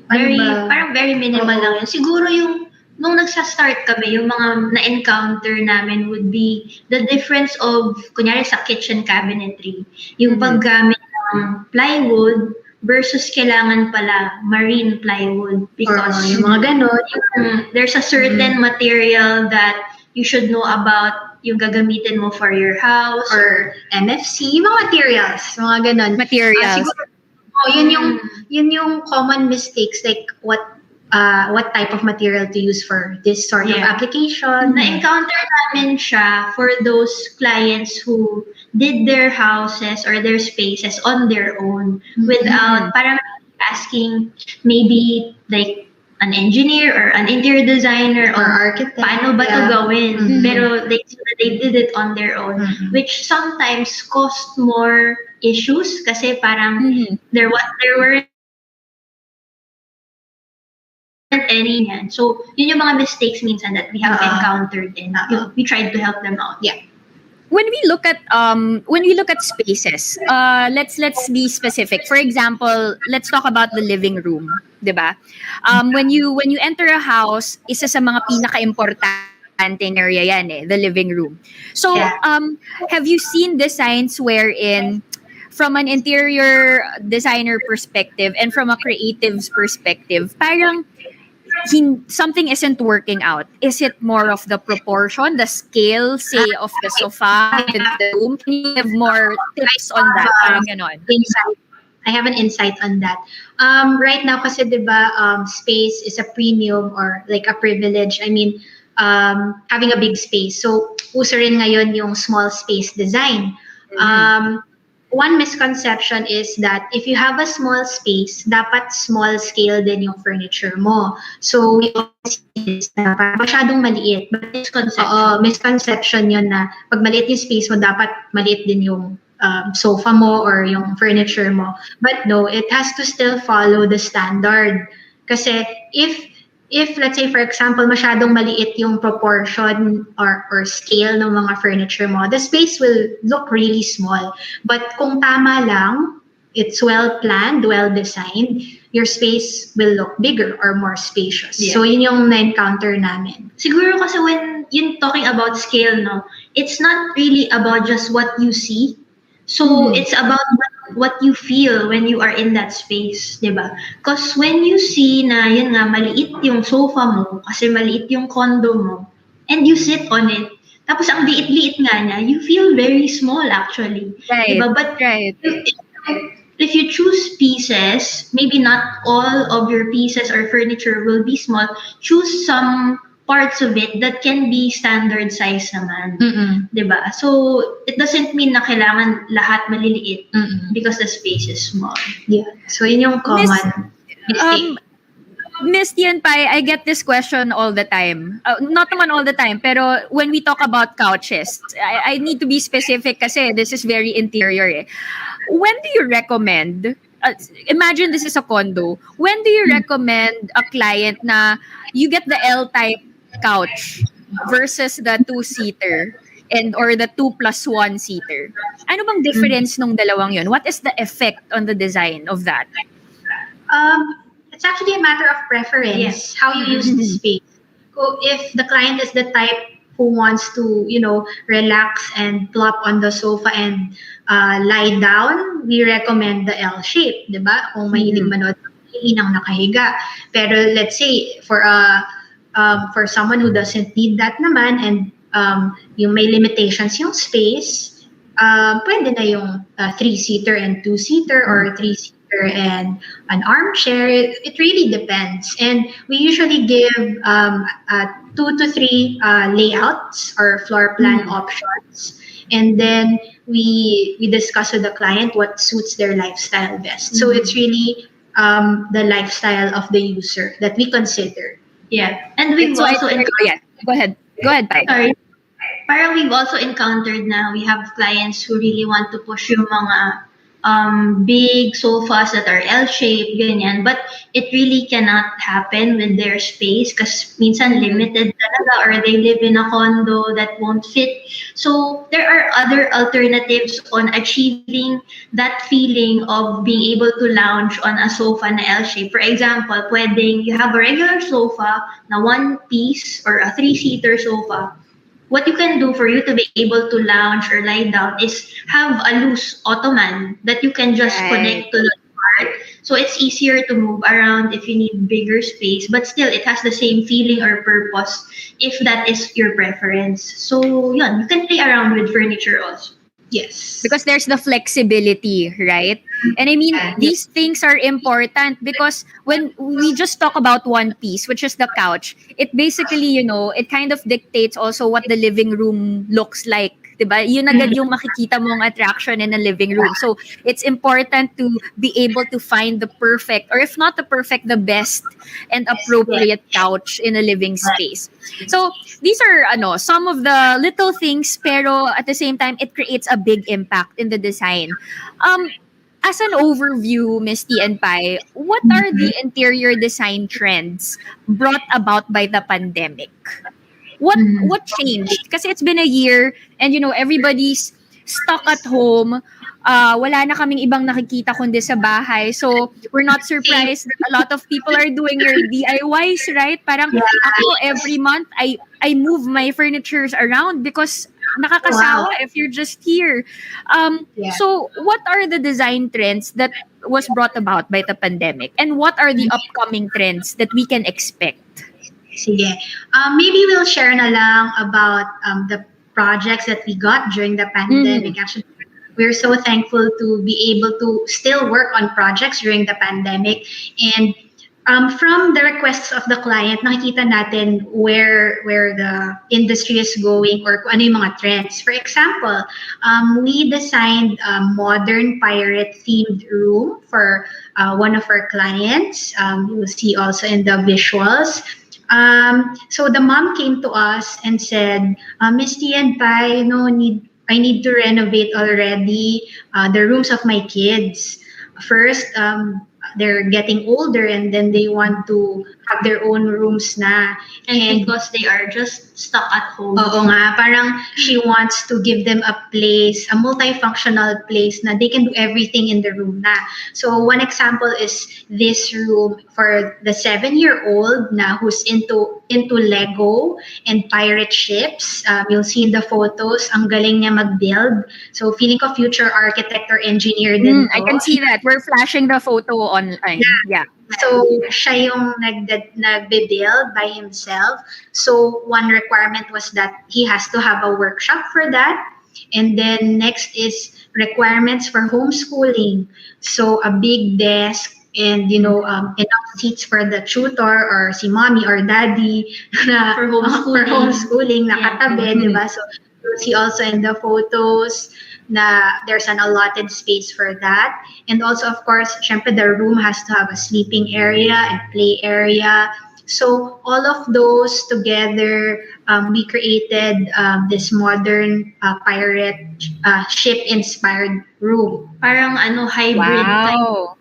Parang very minimal lang yun. Siguro yung nung nagsa-start kami, yung mga na-encounter namin would be the difference of, kunyari sa kitchen cabinetry, yung paggamit ng plywood versus kailangan pala marine plywood, because yung mga ganon. There's a certain material that you should know about yung gagamitin mo for your house or MFC, yung mga materials, mga ganon. Materials. Siguro, yun yung common mistakes, like what type of material to use for this sort of application. Na-encounter namin siya for those clients who did their houses or their spaces on their own without parang asking maybe like an engineer or an interior designer or architect. Paano ba to gawin? Pero they did it on their own, which sometimes caused more issues kasi parang there weren't any yan. So, yun yung mga mistakes minsan that we have encountered, and we tried to help them out. Yeah. When we look at spaces, let's be specific. For example, let's talk about the living room, 'di ba? When you enter a house, isa sa mga pinaka-importanteng area yan the living room. So, have you seen designs wherein from an interior designer perspective and from a creative's perspective, parang something isn't working out? Is it more of the proportion, the scale, say, of the sofa in the room? Can you give more tips on that? Parang ganon. Insight. I have an insight on that. Right now, kasi diba, space is a premium or like a privilege. I mean, having a big space. So, uso rin ngayon yung small space design. One misconception is that if you have a small space, dapat small scale din yung furniture mo. So, we always see this na parang masyadong maliit. But misconception yun na pag maliit yung space mo, dapat maliit din yung sofa mo or yung furniture mo. But no, it has to still follow the standard. Kasi if let's say for example masyadong maliit yung proportion or scale ng mga furniture mo, the space will look really small. But kung tama lang, it's well planned, well designed, your space will look bigger or more spacious. So yun yung na-encounter namin. Siguro kasi when you're talking about scale, no, it's not really about just what you see. So it's about what you feel when you are in that space, di ba? Because when you see na, yun nga, maliit yung sofa mo, kasi maliit yung condo mo, and you sit on it, tapos ang liit-liit nga niya, you feel very small actually. Right, diba? But right. if you choose pieces, maybe not all of your pieces or furniture will be small, choose some parts of it that can be standard size naman. Diba? So, it doesn't mean na kailangan lahat maliliit because the space is small. Yeah. So, yun yung common mistake. Miss Tian Pai, I get this question all the time. Not naman all the time, pero when we talk about couches, I need to be specific kasi this is very interior When do you recommend, imagine this is a condo, when do you recommend a client na you get the L-type couch versus the 2-seater or the 2+1 seater? Ano bang difference nung dalawang yun? What is the effect on the design of that? It's actually a matter of preference, how you use the space. So if the client is the type who wants to, relax and plop on the sofa and lie down, we recommend the L shape, di ba? Kung mahilig manood ng nakahiga. Pero let's say for someone who doesn't need that naman and yung may limitations yung space, pwede na yung 3-seater and 2-seater or 3-seater and an armchair. It really depends. And we usually give 2 to 3 layouts or floor plan options. And then we discuss with the client what suits their lifestyle best. So it's really the lifestyle of the user that we consider. Yeah. And we've also... Go ahead, Pai. Sorry. parang we've also encountered na we have clients who really want to push yung mga big sofas that are L-shaped, ganyan. But it really cannot happen with their space because minsan limited talaga or they live in a condo that won't fit. So there are other alternatives on achieving that feeling of being able to lounge on a sofa na L-shape. For example, pwedeng you have a regular sofa na one piece or a three-seater sofa. What you can do for you to be able to lounge or lie down is have a loose ottoman that you can just connect to the part. So it's easier to move around if you need bigger space, but still it has the same feeling or purpose if that is your preference. So yeah, you can play around with furniture also. Yes. Because there's the flexibility, right? And I mean, these things are important because when we just talk about one piece, which is the couch, it basically, it kind of dictates also what the living room looks like. Diba? Yun agad yung makikita mong attraction in a living room. So it's important to be able to find the perfect, or if not the perfect, the best and appropriate couch in a living space. So these are some of the little things, pero at the same time, it creates a big impact in the design. As an overview, Misty and Pai, what are the interior design trends brought about by the pandemic? What changed? Kasi it's been a year and everybody's stuck at home. Wala na kaming ibang nakikita kundi sa bahay. So we're not surprised that a lot of people are doing your DIYs, right? Parang ako every month I move my furnitures around because nakakasawa if you're just here. So what are the design trends that was brought about by the pandemic? And what are the upcoming trends that we can expect? Sige. Maybe we'll share na lang about the projects that we got during the pandemic. Actually, we're so thankful to be able to still work on projects during the pandemic. And from the requests of the client, nakikita natin where the industry is going or kung ano yung mga trends. For example, we designed a modern pirate-themed room for one of our clients. You will see also in the visuals. So the mom came to us and said, Misty and Pai, I need to renovate already the rooms of my kids. First, they're getting older and then they want to have their own rooms na. And because they are just stuck at home. Oo nga, parang she wants to give them a place, a multifunctional place na they can do everything in the room na. So one example is this room for the 7-year-old na who's into Lego and pirate ships. You'll see in the photos, ang galing niya mag-build. So feeling ko future architect or engineer din to. I can see that. We're flashing the photo online. Yeah. So siya yung nagbe-build by himself. So one requirement was that he has to have a workshop for that. And then next is requirements for homeschooling. So a big desk and enough seats for the tutor or si mommy or daddy na For homeschooling. for homeschooling nakatabi, diba? So you'll see also in the photos na there's an allotted space for that. And also, of course, syempre the room has to have a sleeping area and play area. So all of those together, we created this modern pirate ship-inspired room. Parang hybrid type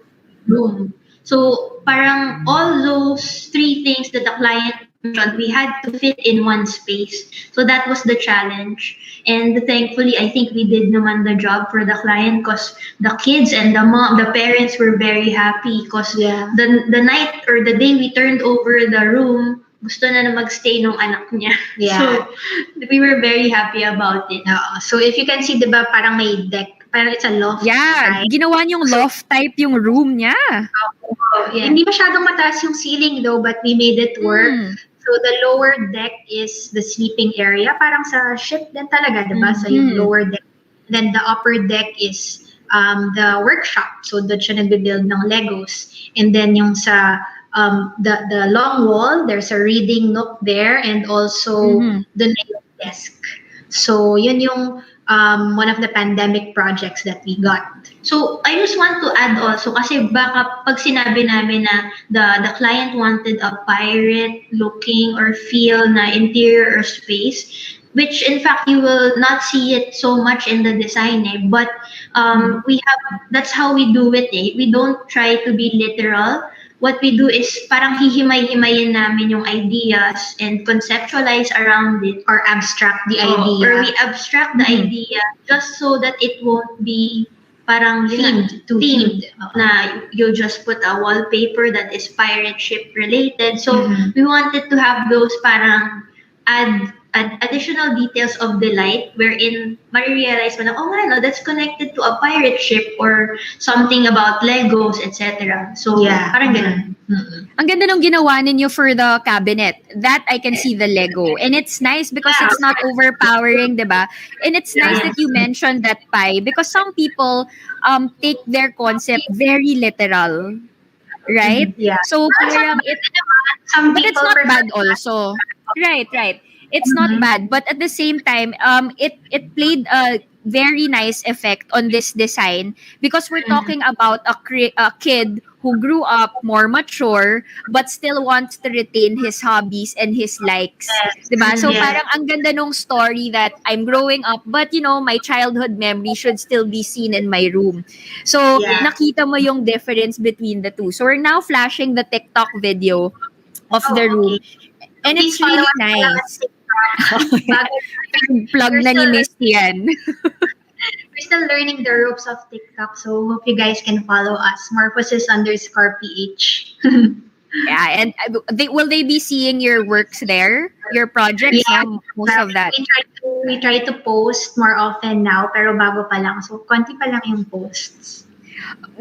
room. So parang all those three things that the client mentioned, we had to fit in one space. So that was the challenge. And thankfully, I think we did naman the job for the client because the kids and the parents were very happy because the night or the day we turned over the room, gusto na magstay nung anak niya. Yeah. So we were very happy about it. So if you can see, diba, parang may deck. Parang it's a loft. Yeah, type. ginawa niyong loft type yung room niya. Hindi masyadong mataas yung ceiling though, but we made it work. So the lower deck is the sleeping area, parang sa ship din talaga, diba? So yung lower deck. Then the upper deck is the workshop. So doon siya nagbe-build ng Legos. And then yung sa the long wall, there's a reading nook there and also the desk. So yun yung one of the pandemic projects that we got. So I just want to add also kasi baka pag sinabi namin na the client wanted a pirate looking or feel na interior or space, which in fact you will not see it so much in the design, eh? But we have, that's how we do it, eh? We don't try to be literal. What we do is parang hihimay-himayin namin yung ideas and conceptualize around it. Or abstract the Or idea. we abstract the idea just so that it won't be parang Themed. na you just put a wallpaper that is pirate ship related. So we wanted to have those parang add additional details of delight wherein marirealize mo na, oh nga, no, that's connected to a pirate ship or something about Legos, etc. So, parang ganun. Ang ganda nung ginawa ninyo for the cabinet. That I can see the Lego. And it's nice because it's not overpowering, diba? And it's nice that you mentioned that pie because some people take their concept very literal. Right? Yeah. So, parang Some but it's people not prefer bad also. Right. It's not bad, but at the same time, it played a very nice effect on this design because we're talking about a kid who grew up more mature but still wants to retain his hobbies and his likes. Diba? So parang ang ganda nung story that I'm growing up but my childhood memory should still be seen in my room. So nakita mo yung difference between the two. So we're now flashing the TikTok video of the room. And Please it's really follow us nice. Bago- Plug na ni Miss yan. We're still learning the ropes of TikTok, so hope you guys can follow us. Morphosis_PH. Yeah, and will they be seeing your works there? Your projects? Yeah, No? Most of that. We try to post more often now, pero bago pa lang. So, konti pa lang yung posts.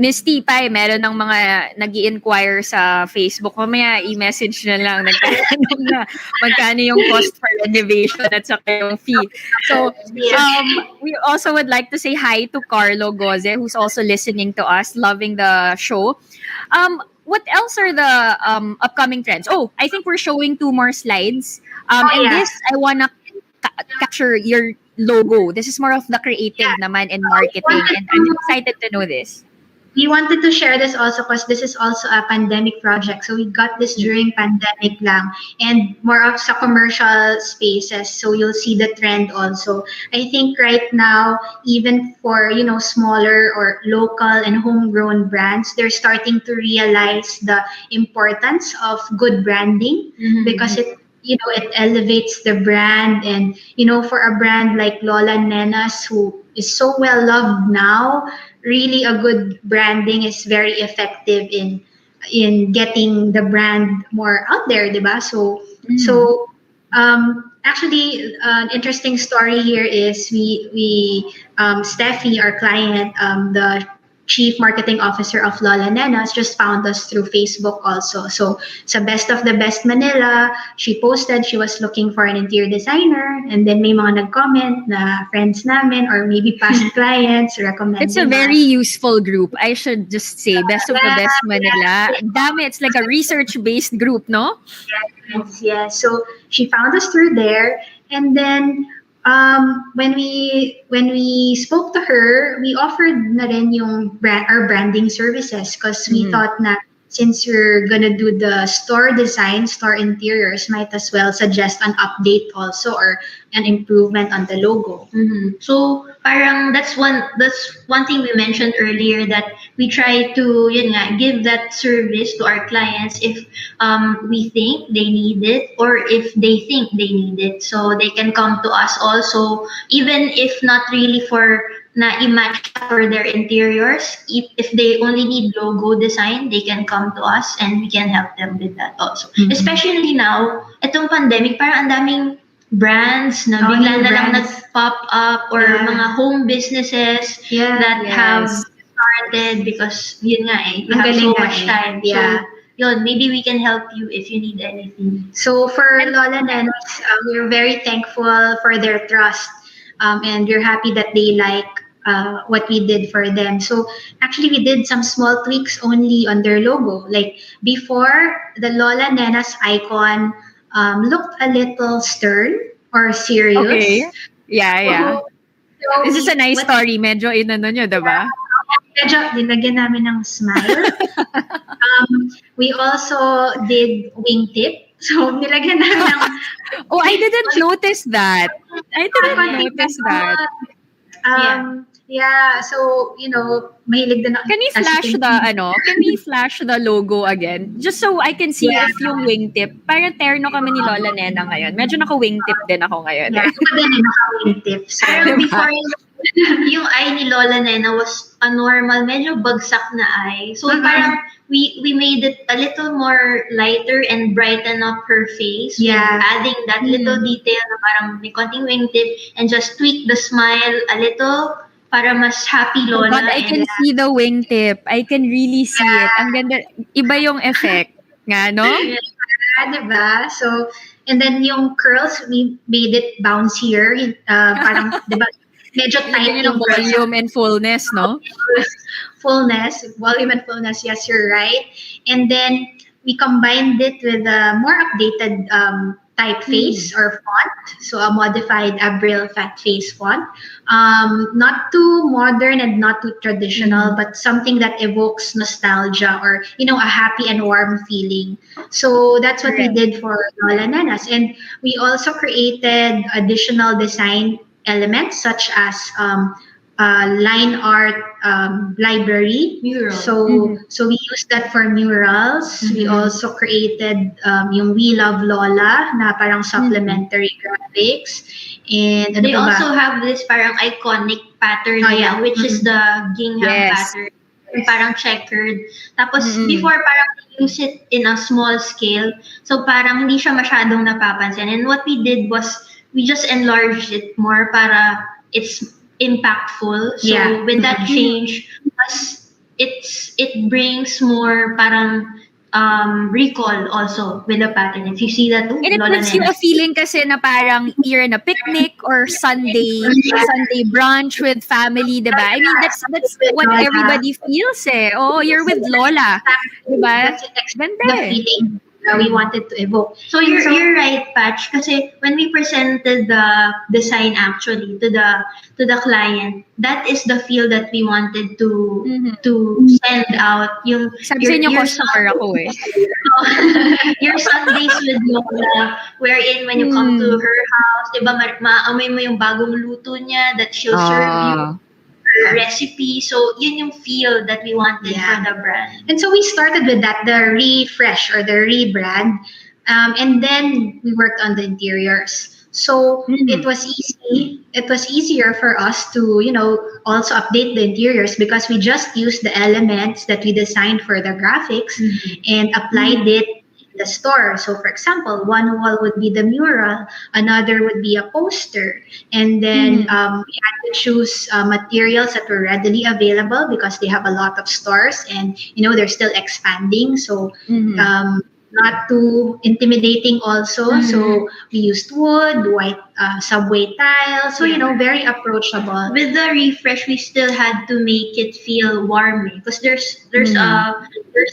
Miss Tipay, meron ng mga nag-i-inquire sa Facebook. Mamaya i-message na lang. Nagtatanong na magkano yung cost for renovation at saka yung fee. So, we also would like to say hi to Carlo Goze, who's also listening to us, loving the show. What else are the upcoming trends? Oh, I think we're showing 2 more slides. This, I wanna capture your logo. This is more of the creative naman and marketing. And I'm excited to know this. We wanted to share this also because this is also a pandemic project. So we got this during pandemic lang and more of sa commercial spaces. So you'll see the trend also. I think right now, even for, smaller or local and homegrown brands, they're starting to realize the importance of good branding because it elevates the brand. And, for a brand like Lola Nenas, who is so well loved now, really a good branding is very effective in getting the brand more out there, diba? So actually an interesting story here is we Steffi, our client, the Chief Marketing Officer of Lola Nenas, just found us through Facebook also. So sa Best of the Best Manila, she posted she was looking for an interior designer, and then may mga nag-comment na friends namin or maybe past clients recommending It's a very useful group. I should just say, Best of the Best Manila. Dami, it's like a research-based group, no? Yes. So she found us through there, and then when we spoke to her, we offered na rin yung our branding services because we thought na since we're gonna do the store design, store interiors, might as well suggest an update also or an improvement on the logo. So parang that's one thing we mentioned earlier, that we try to give that service to our clients if we think they need it or if they think they need it. So they can come to us also, even if not really for na i-match for their interiors. If they only need logo design, they can come to us and we can help them with that also. Especially now, itong pandemic, parang ang daming brands na bigla na lang nag-pop up or mga home businesses that have started because yun nga we have so much time. So yun, maybe we can help you if you need anything. So for Lola Nenas, we're very thankful for their trust. And we're happy that they like what we did for them. So actually, we did some small tweaks only on their logo. Like before, the Lola Nenas icon looked a little stern or serious. Okay. Yeah. So this is a nice story. Medyo inano nyo, diba? Medyo nilagyan namin ng smile. We also did wingtip. So nilagyan namin ng... Oh, I didn't notice that. I didn't notice that. Yeah, so, mahilig din ako. Can we flash can we flash the logo again? Just so I can see if yung wingtip, parang terno kami ni Lola Nena ngayon. Medyo naka-wingtip din ako ngayon. Yeah, ako din yung naka-wingtip. So, Pero before yung eye ni Lola Nena was a normal, medyo bagsak na eye. So parang we made it a little more lighter and brighten up her face. Yeah. Adding that little detail na parang may konting wingtip and just tweak the smile a little para mas happy Lola. But I can see the wingtip. I can really see it. Ang ganda. Iba yung effect. Nga, no? Yeah, diba? So, and then yung curls, we made it bouncier. Parang, diba, medyo tight Yung volume and fullness, no? Volume and fullness, yes, you're right. And then we combined it with a more updated typeface or font. So a modified Abril fat face font. Not too modern and not too traditional, but something that evokes nostalgia or, a happy and warm feeling. So that's what we did for Lola Nenas. And we also created additional design elements such as line art library. Murals. So we used that for murals. We also created yung We Love Lola na parang supplementary graphics. And they also have this parang iconic pattern which is the gingham pattern. Parang checkered. Tapos before parang we use it in a small scale. So parang hindi siya masyadong napapansin. And what we did was we just enlarged it more para it's impactful. So with that change, it brings more parang recall also with the pattern. If you see that, and it gives you a feeling kasi na parang you're in a picnic or Sunday brunch with family, diba? I mean, that's what everybody feels Oh, you're with Lola, diba? Ganda the feeling we wanted to evoke. So you're right, Patch, kasi when we presented the design actually to the client, that is the feel that we wanted to send out. Yung sabi sa inyo, customer ako your Sundays with Lola, wherein when you come to her house, diba, maamoy mo yung bagong luto niya that she'll serve you. Recipe. So yun yung feel that we wanted for the brand. And so we started with that, the refresh or the rebrand. And then we worked on the interiors. So it was easy. It was easier for us to, also update the interiors because we just used the elements that we designed for the graphics and applied it in the store. So for example, one wall would be the mural, another would be a poster. And then we had to choose materials that were readily available because they have a lot of stores and, they're still expanding. So not too intimidating also. So we used wood, white subway tile. So, very approachable. With the refresh, we still had to make it feel warm because there's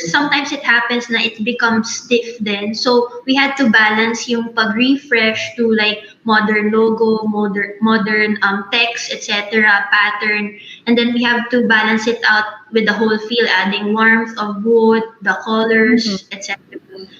sometimes it happens na it becomes stiff then. So we had to balance yung pag-refresh to like modern logo, modern text, etc., pattern. And then we have to balance it out with the whole feel, adding warmth of wood, the colors, etc.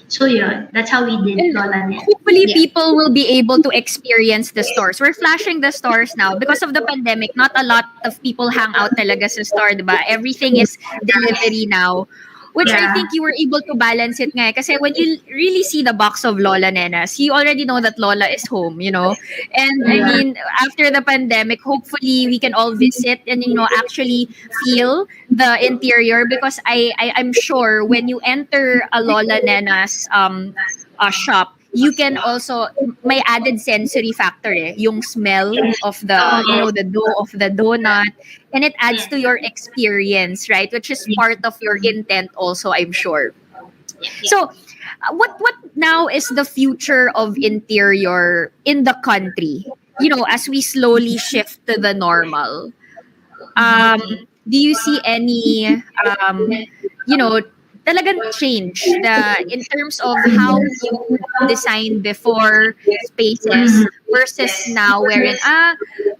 So yeah, that's how we did Lola Nena. Hopefully people will be able to experience the stores. We're flashing the stores now because of the pandemic. Not a lot of people hang out talaga sa store, diba? Everything is delivery now. Which I think you were able to balance it nga. Kasi when you really see the box of Lola Nenas, you already know that Lola is home, And I mean, after the pandemic, hopefully we can all visit and, actually feel the interior because I'm sure when you enter a Lola Nenas shop, you can also, may added sensory factor yung smell of the, the dough of the donut. And it adds to your experience, right? Which is part of your intent also, I'm sure. So, what now is the future of interior in the country? As we slowly shift to the normal. Do you see any, talagang change in terms of how you designed before spaces versus now wherein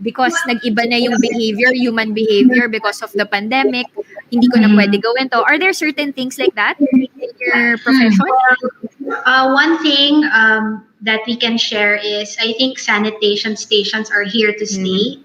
because nag-iba na yung human behavior because of the pandemic, hindi ko na pwede gawin to. Are there certain things like that in your profession? One thing that we can share is I think sanitation stations are here to stay.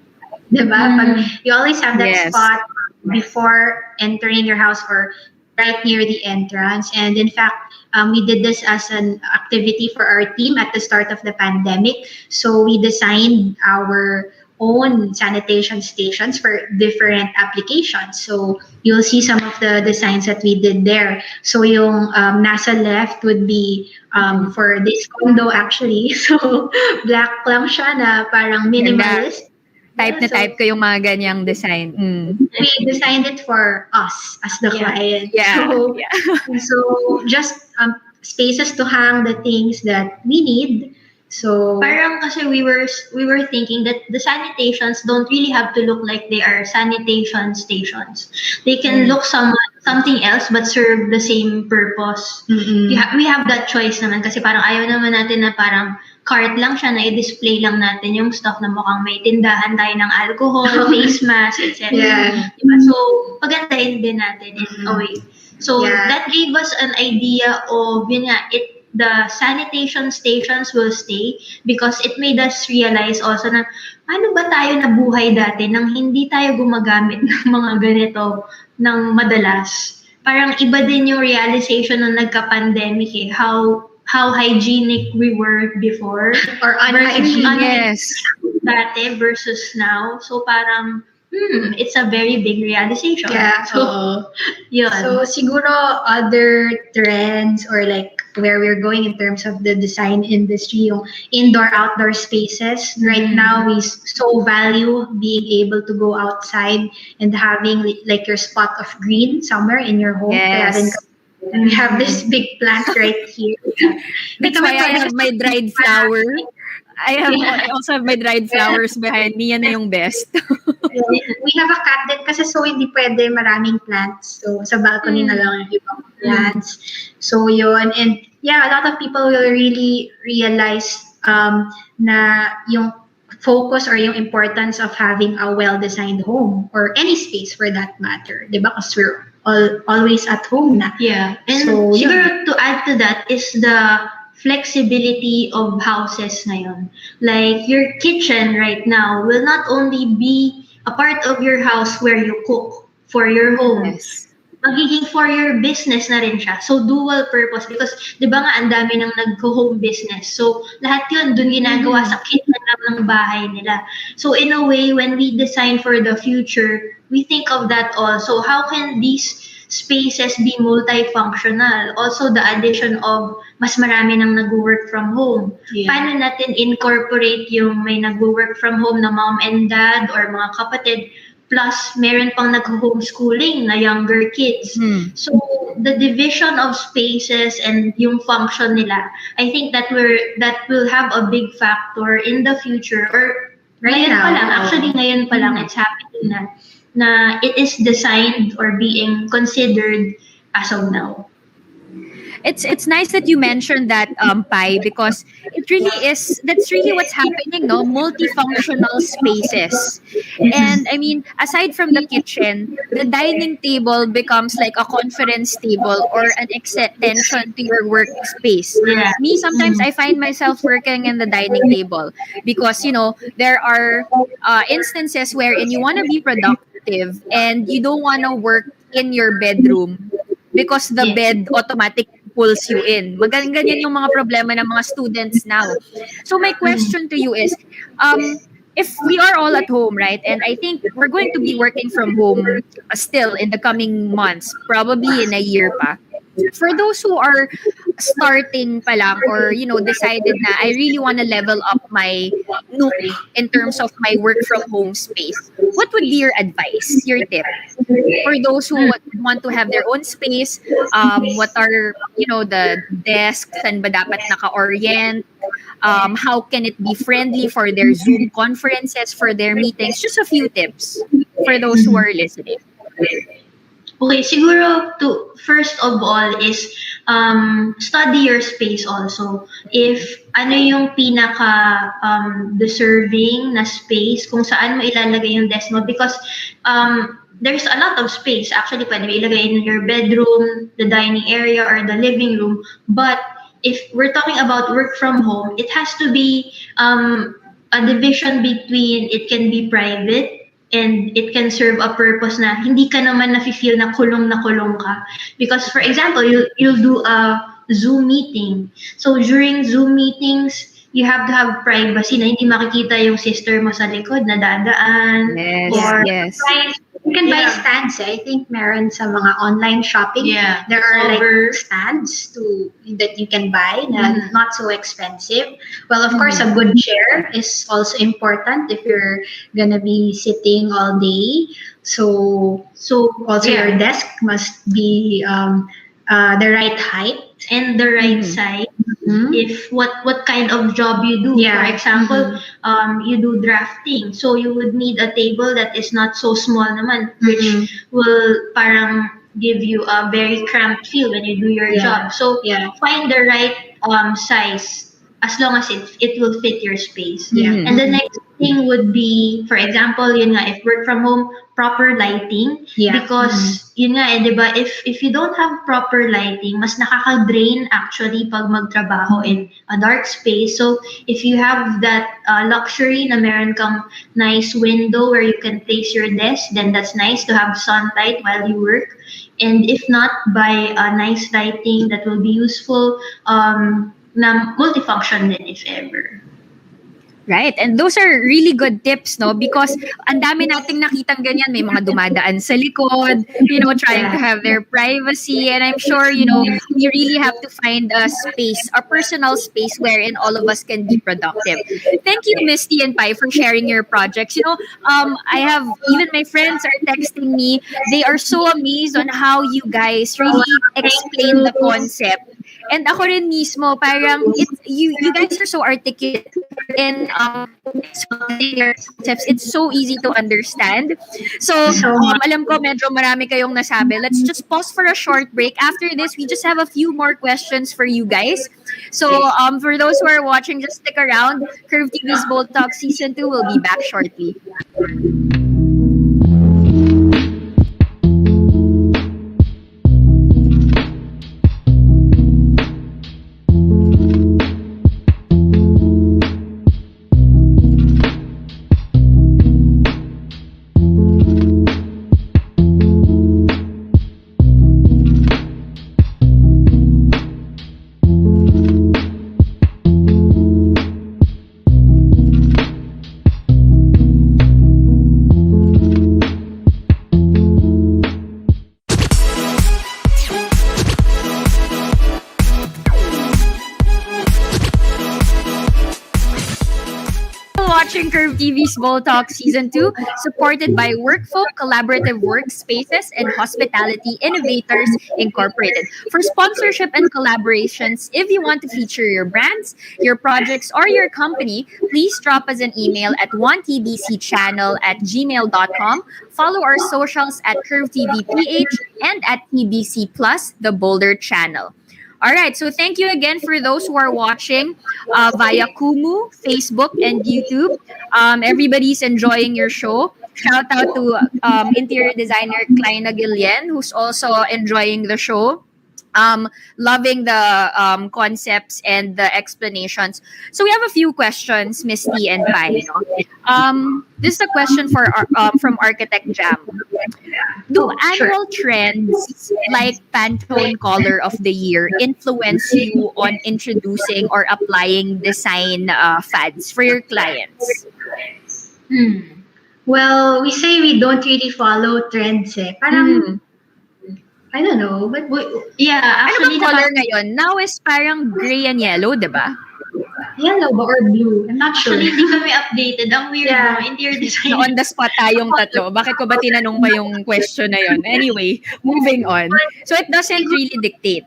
Diba? Pag you always have that Yes. spot before entering your house or right near the entrance. And in fact, we did this as an activity for our team at the start of the pandemic. So we designed our own sanitation stations for different applications. So you'll see some of the designs that we did there. So yung nasa left would be for this condo actually. So black lang siya na parang minimalist. Type na So, type ko yung mga ganyang design. we designed it for us as the client. Yeah. So, Yeah. so just spaces to hang the things that we need. So Parang kasi we were thinking that the sanitations don't really have to look like they are sanitation stations. They can look something else but serve the same purpose. We have that choice naman kasi parang ayaw naman natin na parang cart lang siya na i-display lang natin yung stuff na mukhang may tindahan tayo ng alcohol, face mask, etc. Yeah. Diba? So, pagandahin din natin in a way. So, Yeah. that gave us an idea of, yun nga, the sanitation stations will stay because it made us realize also na paano ba tayo nabuhay dati nang hindi tayo gumagamit ng mga ganito ng madalas. Parang iba din yung realization nung nagka-pandemic how hygienic we were before or unhygienic. Yes. dati versus now. So parang it's a very big realization. Yeah. So, yun. So siguro other trends or like where we're going in terms of the design industry, yung indoor-outdoor spaces. Right now, we so value being able to go outside and having like your spot of green somewhere in your home. Kaya Yes. rin we have this big plant right here. That's why I have my dried flower. I also have my dried flowers behind me. Yan na yung best. We have a cat din kasi so hindi pwede maraming plants. So sa balcony na lang yung ibang plants. So yun. And yeah, a lot of people will really realize na yung focus or yung importance of having a well-designed home or any space for that matter. Diba? Because we're always at home na. Yeah. And So, siguro to add to that is the flexibility of houses ngayon. Like your kitchen right now will not only be a part of your house where you cook for your home. Yes. Magiging for your business na rin siya. So, dual purpose. Because, di ba nga, ang dami nang nag-home business. So, lahat yun dun ginagawa sa kitchen lang ng bahay nila. So, in a way, when we design for the future, we think of that also. How can these spaces be multifunctional? Also, the addition of mas marami nang nag-work from home. Yeah. Paano natin incorporate yung may nag-work from home na mom and dad or mga kapatid plus meron pang nag-homeschooling na younger kids. So the division of spaces and yung function nila, I think that will have a big factor in the future or Right ngayon now. pa lang, actually ngayon pa lang it's happening na it is designed or being considered as of now. It's nice that you mentioned that, Pai, because it really is, that's really what's happening, no? Multifunctional spaces. And I mean, aside from the kitchen, the dining table becomes like a conference table or an extension to your workspace. Yeah. Me, sometimes I find myself working in the dining table because, there are instances wherein you want to be productive and you don't want to work in your bedroom because the bed automatic pulls you in. Ganyan yung mga problema ng mga students now. So my question to you is, if we are all at home, right, and I think we're going to be working from home still in the coming months, probably in a year pa, for those who are starting pa lang or, decided na I really want to level up my nook in terms of my work from home space, what would be your advice, your tip? For those who want to have their own space, what are, the desks and ba dapat naka-orient? How can it be friendly for their Zoom conferences, for their meetings? Just a few tips for those who are listening. Okay, siguro first of all is study your space also. If ano yung pinaka deserving na space kung saan mo ilalagay yung desk mo because there's a lot of space. Actually, pwede mo ilagay in your bedroom, the dining area, or the living room. But if we're talking about work from home, it has to be a division between it can be private and it can serve a purpose na hindi ka naman nafe-feel na kulong ka. Because for example, you'll do a Zoom meeting. So during Zoom meetings, you have to have privacy na hindi makikita yung sister mo sa likod na dadaan. Yes, Or yes. You can buy Yeah. stands. I think meron sa mga online shopping. Yeah. There are Over. like stands that you can buy na not so expensive. Well, of course, a good chair is also important if you're gonna be sitting all day. So also Yeah. your desk must be the right height. And the right size. If what kind of job you do. Yeah. For example, you do drafting. So you would need a table that is not so small naman, which will parang give you a very cramped feel when you do your Yeah. job. So Yeah. find the right size as long as it will fit your space. Yeah. And the next thing would be, for example, yun nga, if work from home, proper lighting. Yeah. Because yun nga, di ba, if you don't have proper lighting, mas nakaka-drain actually pag magtrabaho in a dark space. So if you have that luxury na meron kang nice window where you can place your desk, then that's nice to have sunlight while you work. And if not, buy a nice lighting that will be useful, na multifunction din if ever. Right. And those are really good tips, no? Because ang dami nating nakitang ganyan. May mga dumadaan sa likod, trying to have their privacy. And I'm sure, we really have to find a space, a personal space wherein all of us can be productive. Thank you, Misty and Pai, for sharing your projects. I have, even my friends are texting me. They are so amazed on how you guys really explain the concept. And ako rin mismo, parang you guys are so articulate in explaining your concepts. It's so easy to understand. So, alam ko medyo marami kayong nasabi. Let's just pause for a short break. After this, we just have a few more questions for you guys. So, for those who are watching, just stick around. Curve TV's Bold Talk Season 2 will be back shortly. Watching Curve TV's Bold Talk Season 2, supported by Workflow Collaborative Workspaces and Hospitality Innovators Incorporated. For sponsorship and collaborations, if you want to feature your brands, your projects, or your company, please drop us an email at 1tbcchannel@gmail.com. Follow our socials at Curve TV PH and at TBC Plus, the Boulder channel. All right, so thank you again for those who are watching via Kumu, Facebook, and YouTube. Everybody's enjoying your show. Shout out to interior designer Kleina Gillian, who's also enjoying the show. Loving the concepts and the explanations. So we have a few questions, Misty and Pai. This is a question from Architect Jam. Do annual trends like Pantone Color of the Year influence you on introducing or applying design fads for your clients? Well, we say we don't really follow trends eh. Parang, I don't know, but Yeah, Ano actually, bang color ngayon? Now is parang gray and yellow, di ba? yellow ba or blue? I'm not sure. actually, hindi kami updated. Ang weird Yeah. no? Interior Na design. on the spot tayong tatlo. Bakit ko ba tinanong pa yung question na yun? Anyway, moving on. So it doesn't really dictate.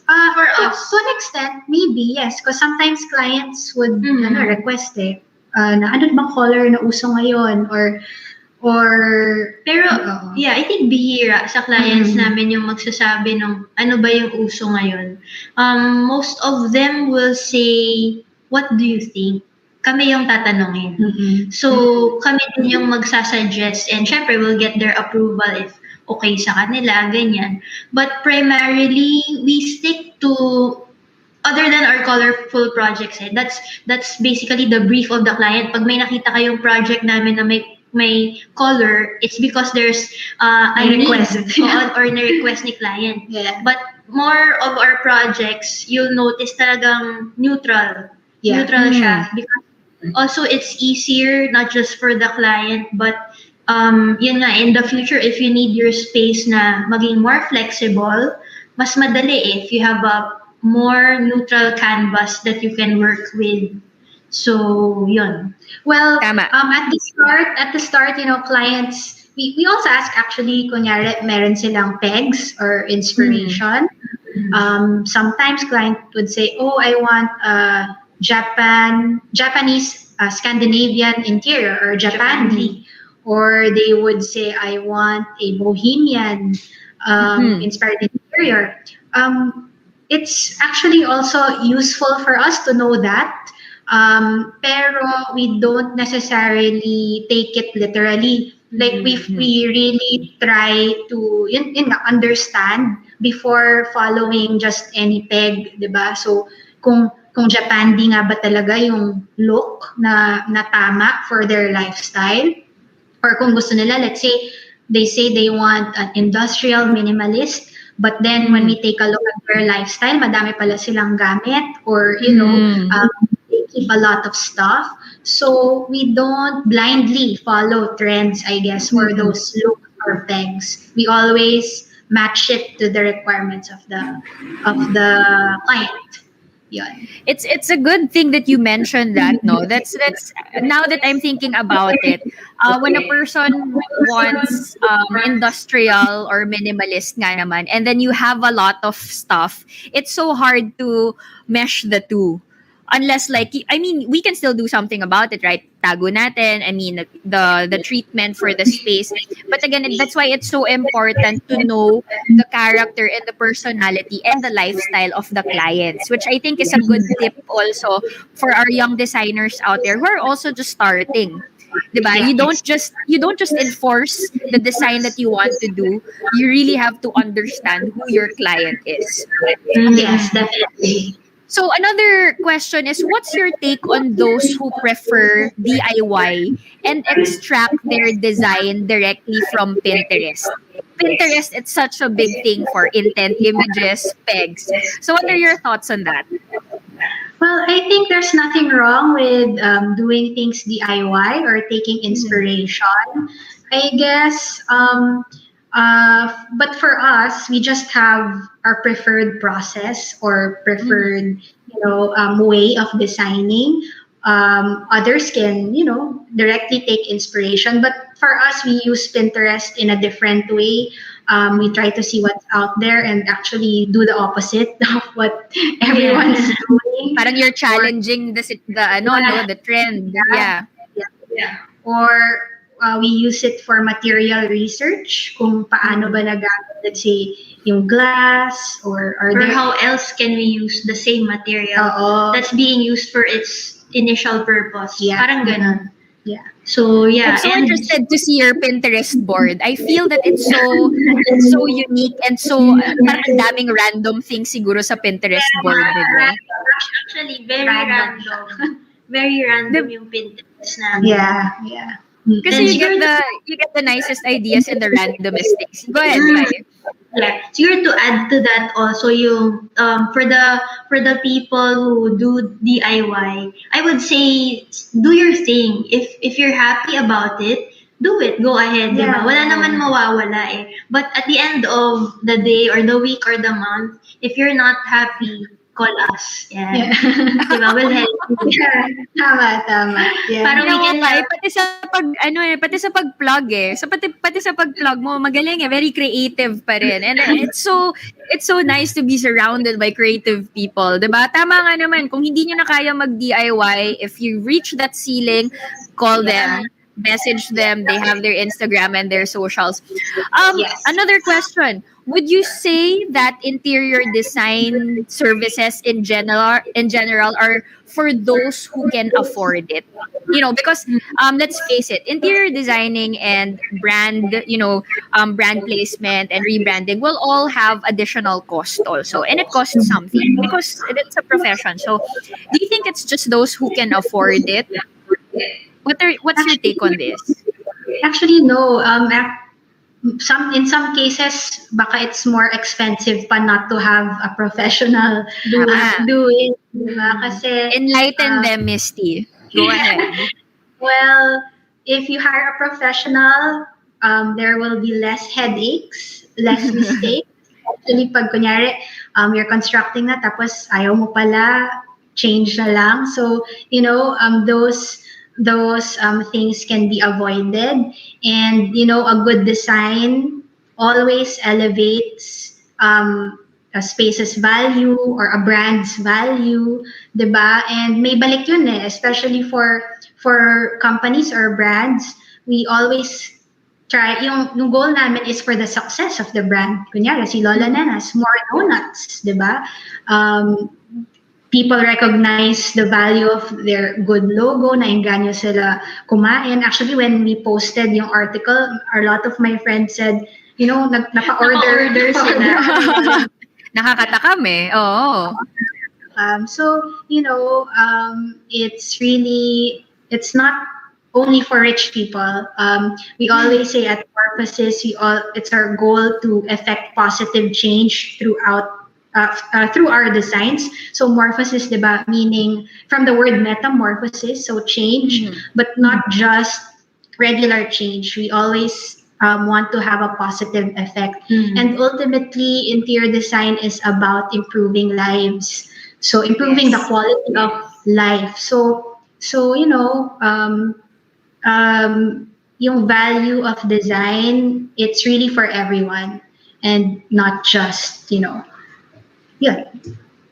For us, to an extent, maybe, yes. Because sometimes clients would request na ano bang color na uso ngayon or Pero, yeah, I think bihira sa clients namin yung magsasabi ng ano ba yung uso ngayon. Most of them will say, what do you think? Kami yung tatanungin. So, kami din yung magsasuggest and syempre we'll get their approval if okay sa kanila, ganyan. But primarily, we stick to other than our colorful projects, that's basically the brief of the client. Pag may nakita kayong project namin na may color, it's because there's a May need request. or na request ni client. Yeah. But more of our projects, you'll notice talagang neutral. Yeah. Neutral siya. Because also it's easier not just for the client, but yun nga, in the future, if you need your space na maging more flexible, mas madali if you have a more neutral canvas that you can work with. So, yun. Well, Tama. at the start, clients, we also ask actually, kunyari, meron silang pegs or inspiration. Sometimes client would say, oh, I want a Japanese Scandinavian interior or Japandi. Or they would say, I want a bohemian inspired interior. It's actually also useful for us to know that. Pero we don't necessarily take it literally. Like we really try to understand before following just any peg, 'di ba? So kung Japandi nga ba talaga yung look na tama for their lifestyle, or kung gusto nila, let's say they want an industrial minimalist, but then when we take a look at their lifestyle, madami pala silang gamit, or they keep a lot of stuff. So we don't blindly follow trends, I guess, for those looks or pegs. We always match it to the requirements of the client. Yun. It's a good thing that you mentioned that, no? That's now that I'm thinking about it. When a person wants industrial or minimalist nga naman, and then you have a lot of stuff, it's so hard to mesh the two. Unless, like, I mean, we can still do something about it, right? Tago natin. I mean, the treatment for the space. But again, that's why it's so important to know the character and the personality and the lifestyle of the clients, which I think is a good tip also for our young designers out there who are also just starting. Diba? You don't just enforce the design that you want to do. You really have to understand who your client is. Yes, definitely. So another question is, what's your take on those who prefer DIY and extract their design directly from Pinterest? Pinterest, it's such a big thing for intent images, pegs. So what are your thoughts on that? Well, I think there's nothing wrong with doing things DIY or taking inspiration. I guess, but for us, we just have our preferred process or preferred, way of designing. Others can, directly take inspiration. But for us, we use Pinterest in a different way. We try to see what's out there and actually do the opposite of what everyone's doing. Parang you're challenging the trend. Yeah. Or we use it for material research, kung paano ba nagamit, let's say, yung glass, or how else can we use the same material that's being used for its initial purpose. Yeah. Parang ganun. Yeah. So, yeah. I'm so interested to see your Pinterest board. I feel that it's so unique and so parang ang daming random things siguro sa Pinterest board nila. Actually, very random. Very random yung Pinterest na. Yeah. Kasi you get the nicest ideas and the randomest things. Go ahead, Kai. Yeah. Siguro to add to that also yung for the people who do DIY, I would say do your thing. If you're happy about it, do it. Go ahead, Yeah. diba? Wala naman mawawala eh. But at the end of the day or the week or the month, if you're not happy, call us. Yeah. Diba? We'll help you. Tama. Yeah. Parang we can help. Pati sa pag-plug eh. So pati sa pag-plug mo, magaling eh, very creative pa rin. And it's so nice to be surrounded by creative people, 'di ba? Tama nga naman, kung hindi niyo na kaya mag-DIY, if you reach that ceiling, call them. message them. They have their Instagram and their socials. Yes. Another question: would you say that interior design services in general are for those who can afford it? Because let's face it, interior designing and brand placement and rebranding will all have additional cost also, and it costs something because it's a profession. So, do you think it's just those who can afford it? What's your take on this? Actually, no. In some cases, baka it's more expensive pa not to have a professional Tama. do it. Diba? Kasi, Enlighten them, Misty. Go ahead. well, if you hire a professional, there will be less headaches, less mistakes. Actually, pag kunyari, you're constructing na tapos ayaw mo pala, change na lang. So, those things can be avoided. And, a good design always elevates a space's value or a brand's value, 'di ba? And may balik yun especially for companies or brands. We always try, yung goal namin is for the success of the brand. Kunyari, si Lola Nenas, more donuts, di ba? People recognize the value of their good logo, nainganyo sila kumain. Actually, when we posted yung article, a lot of my friends said, napa-order sila. Nakakatakam Oo. So, it's not only for rich people. We always say at Purposes, it's our goal to effect positive change through our designs. So morphosis, diba, meaning from the word metamorphosis, so change, but not just regular change. We always want to have a positive effect. And ultimately, interior design is about improving lives. So improving the quality of life. So yung value of design, it's really for everyone and not just, yeah.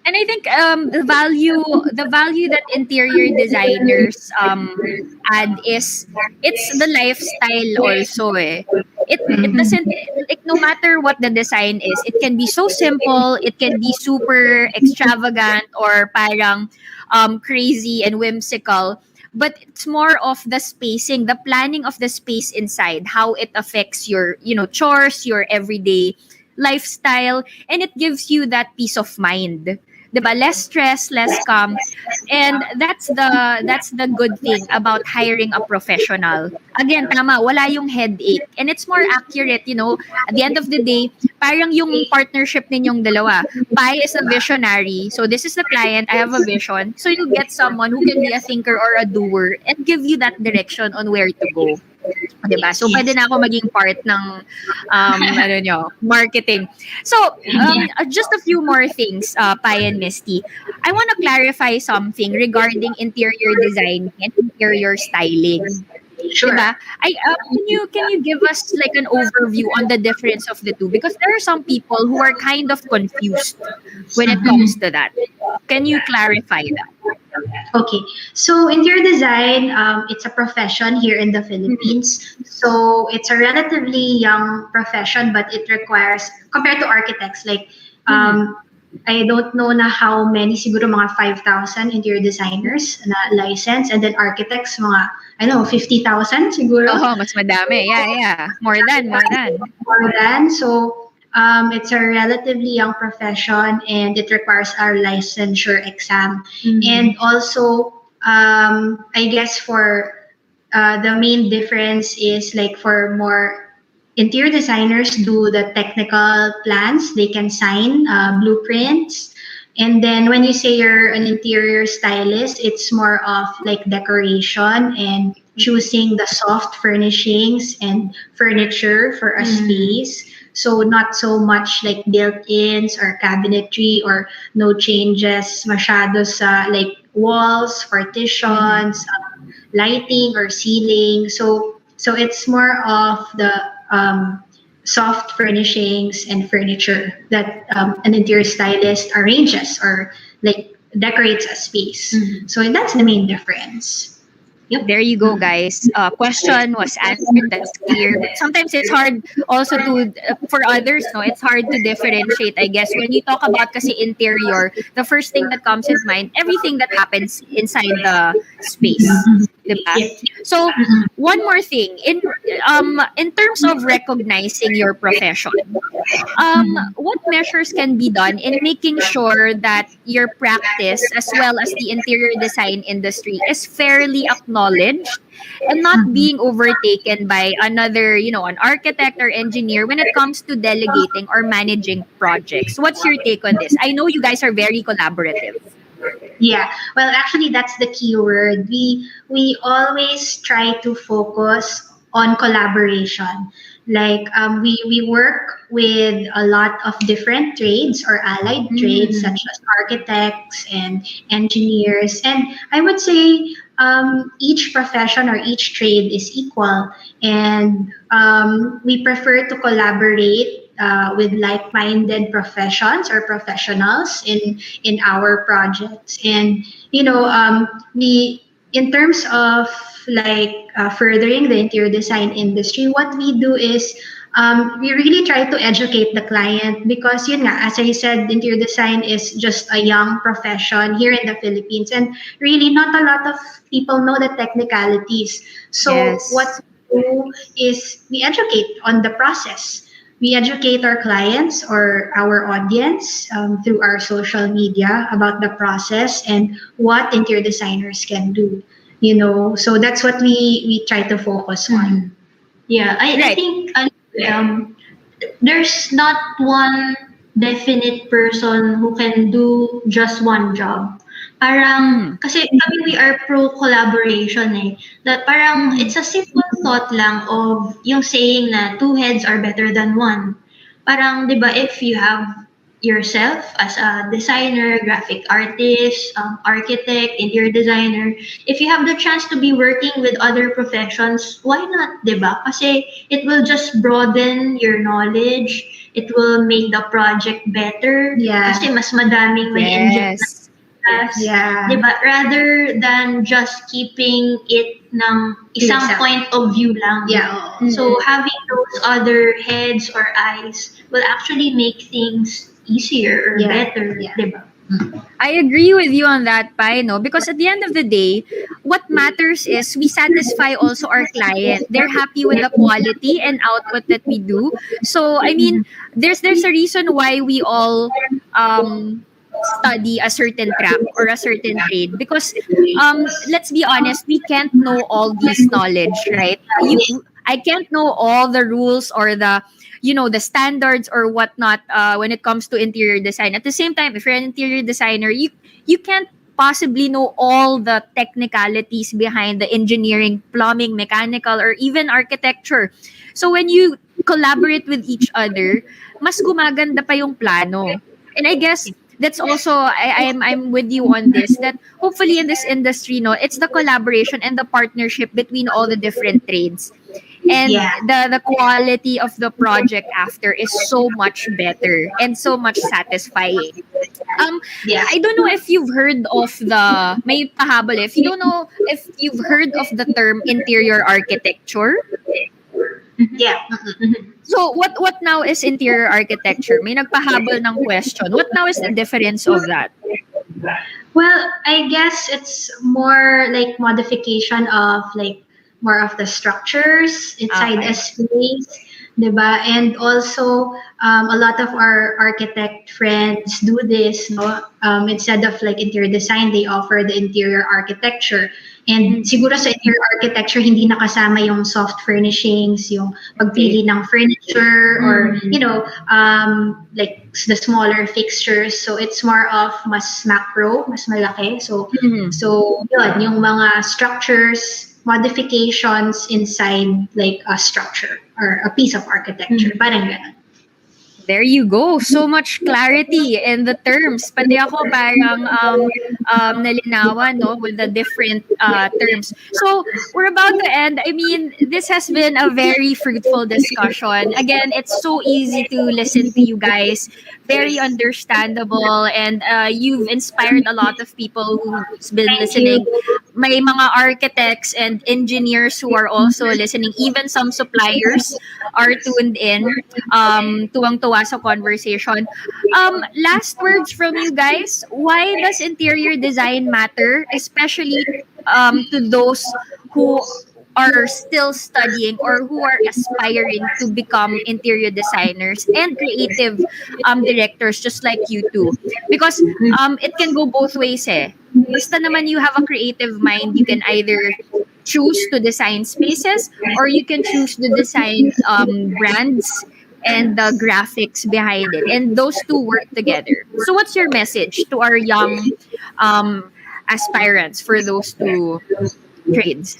And I think the value that interior designers add is it's the lifestyle also It doesn't, like, no matter what the design is, it can be so simple, it can be super extravagant or parang crazy and whimsical, but it's more of the spacing, the planning of the space inside, how it affects your chores, your everyday lifestyle, and it gives you that peace of mind. 'Di ba? Less stress, less calm. And that's the good thing about hiring a professional. Again, tama, wala yung headache. And it's more accurate, at the end of the day, parang yung partnership ninyong dalawa. Pai is a visionary. So this is the client, I have a vision. So you get someone who can be a thinker or a doer and give you that direction on where to go. Diba? So, pwede na ako maging part ng marketing. So, just a few more things, Pai and Misty. I want to clarify something regarding interior design and interior styling. Sure. Diba? Can you give us like an overview on the difference of the two? Because there are some people who are kind of confused when it comes to that. Can you clarify that? Okay, so interior design, it's a profession here in the Philippines. So it's a relatively young profession, but it requires, compared to architects, like, I don't know na how many, siguro mga 5,000 interior designers na license, and then architects, mga, I don't know, 50,000 siguro. Oh, mas madami. Yeah. More than. More than. So, it's a relatively young profession and it requires our licensure exam. And also, I guess for the main difference is, like, for more interior designers do the technical plans, they can sign blueprints. And then when you say you're an interior stylist, it's more of like decoration and choosing the soft furnishings and furniture for a space. So not so much like built-ins or cabinetry, or no changes masyado sa like walls, partitions, lighting or ceiling. So it's more of the soft furnishings and furniture that an interior stylist arranges or like decorates a space. So that's the main difference. Yep. There you go, guys. Question was answered. That's clear. But sometimes it's hard also to, for others, no, it's hard to differentiate, I guess. When you talk about kasi interior, the first thing that comes in mind, everything that happens inside the space. Diba? Yep. So, one more thing. In terms of recognizing your profession, what measures can be done in making sure that your practice as well as the interior design industry is fairly acknowledged and not being overtaken by another, an architect or engineer when it comes to delegating or managing projects? What's your take on this? I know you guys are very collaborative. Yeah, well, actually, that's the key word. We always try to focus on collaboration. Like we work with a lot of different trades or allied trades, such as architects and engineers. And I would say each profession or each trade is equal, and we prefer to collaborate with like-minded professions or professionals in our projects. And we, in terms of like furthering the interior design industry, what we do is we really try to educate the client, because yun nga, as I said, interior design is just a young profession here in the Philippines, and really not a lot of people know the technicalities. So Yes. what we do is we educate on the process. We educate our clients or our audience through our social media about the process and what interior designers can do. So that's what we try to focus on. Yeah, I Right. think there's not one definite person who can do just one job. Parang, kasi kami we are pro collaboration eh. That parang it's a simple thought lang of yung saying na two heads are better than one. Parang, di ba, if you have yourself as a designer, graphic artist, architect, interior designer, if you have the chance to be working with other professions, why not, di ba? Kasi it will just broaden your knowledge. It will make the project better. Yeah. Kasi mas madaming may inject na Yes. class. Yeah. Di ba? Rather than just keeping it ng isang Yourself. point of view lang. Yeah, oo. So having those other heads or eyes will actually make things easier or Yeah. better, Yeah. diba? I agree with you on that, Pai, no? Because at the end of the day, what matters is we satisfy also our client. They're happy with the quality and output that we do. So, I mean, there's a reason why we all study a certain craft or a certain trade, because let's be honest, we can't know all these knowledge, right? I can't know all the rules or the standards or whatnot when it comes to interior design. At the same time, if you're an interior designer, you can't possibly know all the technicalities behind the engineering, plumbing, mechanical, or even architecture. So when you collaborate with each other, mas gumaganda pa yung plano. And I guess that's also I'm with you on this, that hopefully in this industry, no, it's the collaboration and the partnership between all the different trades. And Yeah. the quality of the project after is so much better and so much satisfying. Yeah. I don't know if you've heard of may pahabol, if you don't know if you've heard of the term interior architecture. Yeah. So what now is interior architecture? May nagpahabol ng question. What now is the difference of that? Well, I guess it's more like modification of like more of the structures inside Okay. a space, diba? And also, a lot of our architect friends do this, no? Instead of like interior design, they offer the interior architecture. And siguro sa interior architecture, hindi nakasama yung soft furnishings, yung pagpili ng furniture, or, like the smaller fixtures. So it's more of mas macro, mas malaki. So, yun, yung mga structures, modifications inside like a structure or a piece of architecture. Parang ganun. There you go. So much clarity in the terms. Pati ako parang nalinawan, no, with the different terms. So we're about to end. I mean, this has been a very fruitful discussion. Again, it's so easy to listen to you guys. Very understandable, and you've inspired a lot of people who's been Thank you. listening. May mga architects and engineers who are also listening. Even some suppliers are tuned in, tuwang-tuwa sa conversation. Last words from you guys. Why does interior design matter, especially to those who are still studying or who are aspiring to become interior designers and creative directors just like you two? Because it can go both ways eh. Basta naman you have a creative mind, you can either choose to design spaces or you can choose to design brands and the graphics behind it, and those two work together. So what's your message to our young aspirants for those two trades?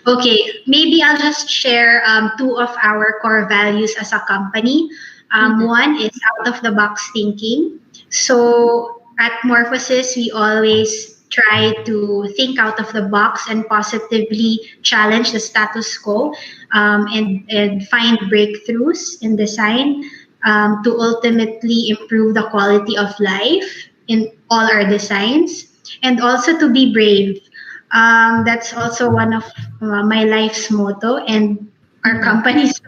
Okay, maybe I'll just share two of our core values as a company. One is out of the box thinking. So at Morphosis, we always try to think out of the box and positively challenge the status quo, and find breakthroughs in design, to ultimately improve the quality of life in all our designs, and also to be brave. That's also one of my life's motto, and our company's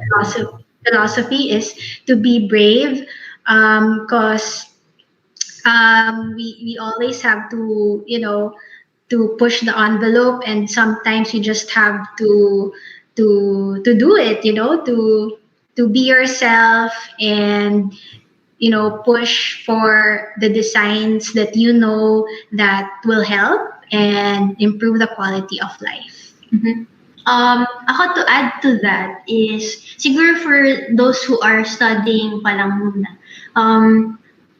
philosophy is to be brave, because we always have to, to push the envelope, and sometimes you just have to do it, to be yourself, and push for the designs that that will help and improve the quality of life. Ako to add to that is, siguro for those who are studying pa lang muna,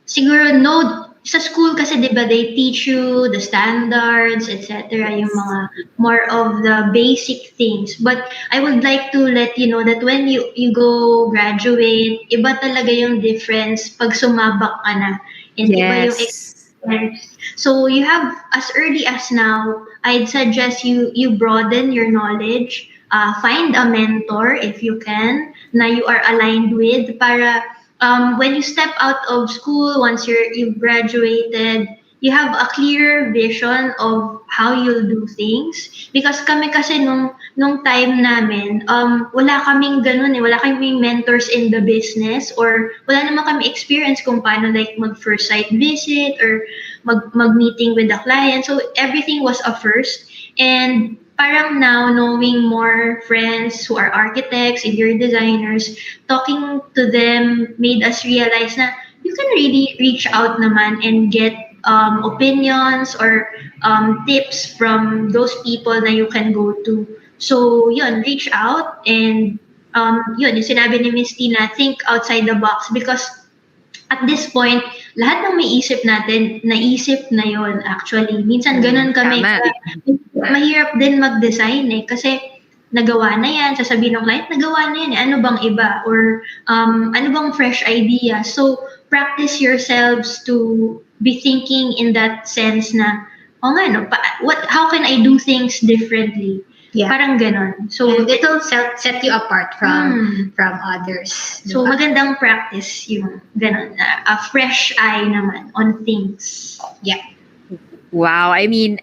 siguro no, sa school kasi 'di ba they teach you the standards, etc., yung mga more of the basic things. But I would like to let you know that when you go graduate, iba talaga yung difference pag sumabak ka na. And iba yung Yes. so you have, as early as now, I'd suggest you broaden your knowledge, find a mentor if you can, na you are aligned with, para when you step out of school, once you've graduated, you have a clear vision of how you'll do things. Because kami kasi nung time namin, wala kaming ganun eh, wala kaming mentors in the business, or wala naman kami experience kung paano like mag first site visit or mag meeting with the client. So everything was a first. And parang now, knowing more friends who are architects, interior designers, talking to them made us realize na you can really reach out naman and get opinions or tips from those people na you can go to. So yun, reach out, and yun, yung sinabi ni Miss Tina, think outside the box, because at this point, lahat ng may isip natin, naisip na yon actually. Minsan ganun kami. Tama. Mahirap din mag-design eh. Kasi nagawa na yan, sasabihin ng client, nagawa na yan eh. Ano bang iba? Or ano bang fresh idea? So, practice yourselves to be thinking in that sense na, oh nga, no, how can I do things differently? Yeah. Parang ganon. So, And it'll set you apart from others. So, diba? magandang practice yung ganon. A fresh eye naman on things. Yeah. Wow, I mean,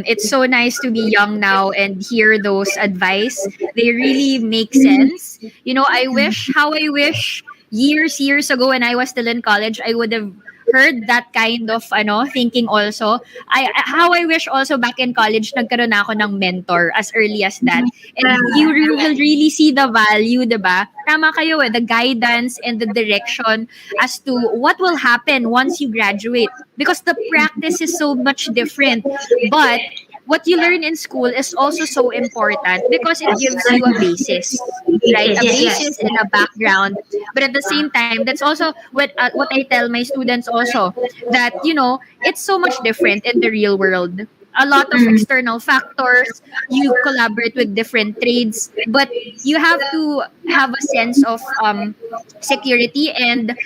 it's so nice to be young now and hear those advice. They really make sense. I wish years ago when I was still in college, I would have heard that kind of thinking also. How I wish also back in college nagkaroon na ako ng mentor as early as that. And you will really see the value, 'di ba? Tama kayo eh, the guidance and the direction as to what will happen once you graduate, because the practice is so much different. But what you learn in school is also so important because it gives you a basis, right? A basis and a background. But at the same time, that's also what I tell my students also, that it's so much different in the real world. a lot of external factors. You collaborate with different trades, but you have to have a sense of security and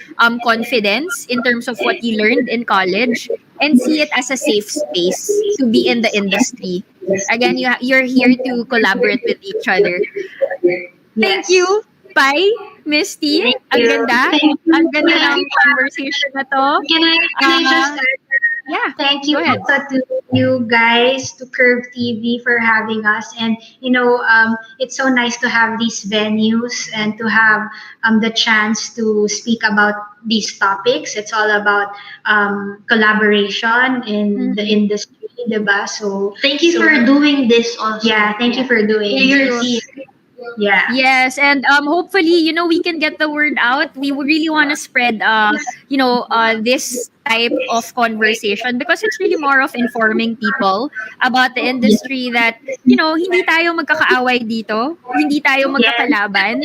confidence in terms of what you learned in college, and see it as a safe space to be in the industry. Again, you're here to collaborate with each other. Thank Yes. you, Pai, Misty. Thank Ang you. ganda. Thank Ang you. ganda ng conversation na to. Can I just Uh, yeah, thank go you ahead. also to you guys, to Curve TV for having us. And, it's so nice to have these venues and to have the chance to speak about these topics. It's all about collaboration in the industry, diba? So, Thank you for doing this also. yeah, thank you for doing Thank this. you. Yeah. Yes, and hopefully, we can get the word out. We would really want to spread, this type of conversation because it's really more of informing people about the industry that, hindi tayo magkakaaway dito, hindi tayo magkakalaban.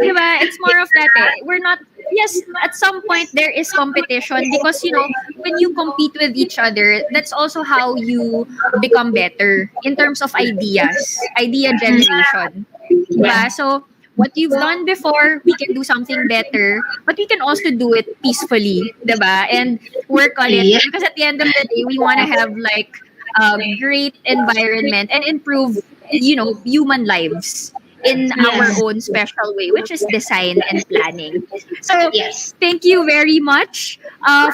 Diba? It's more of that eh. We're not, yes, at some point there is competition because, when you compete with each other, that's also how you become better in terms of idea generation. Yeah. Diba? So, what you've done before, we can do something better, but we can also do it peacefully, diba? And work on it. Yeah. Because at the end of the day, we want to have like a great environment and improve, human lives in our Yes. own special way, which is design and planning. So, Yes. thank you very much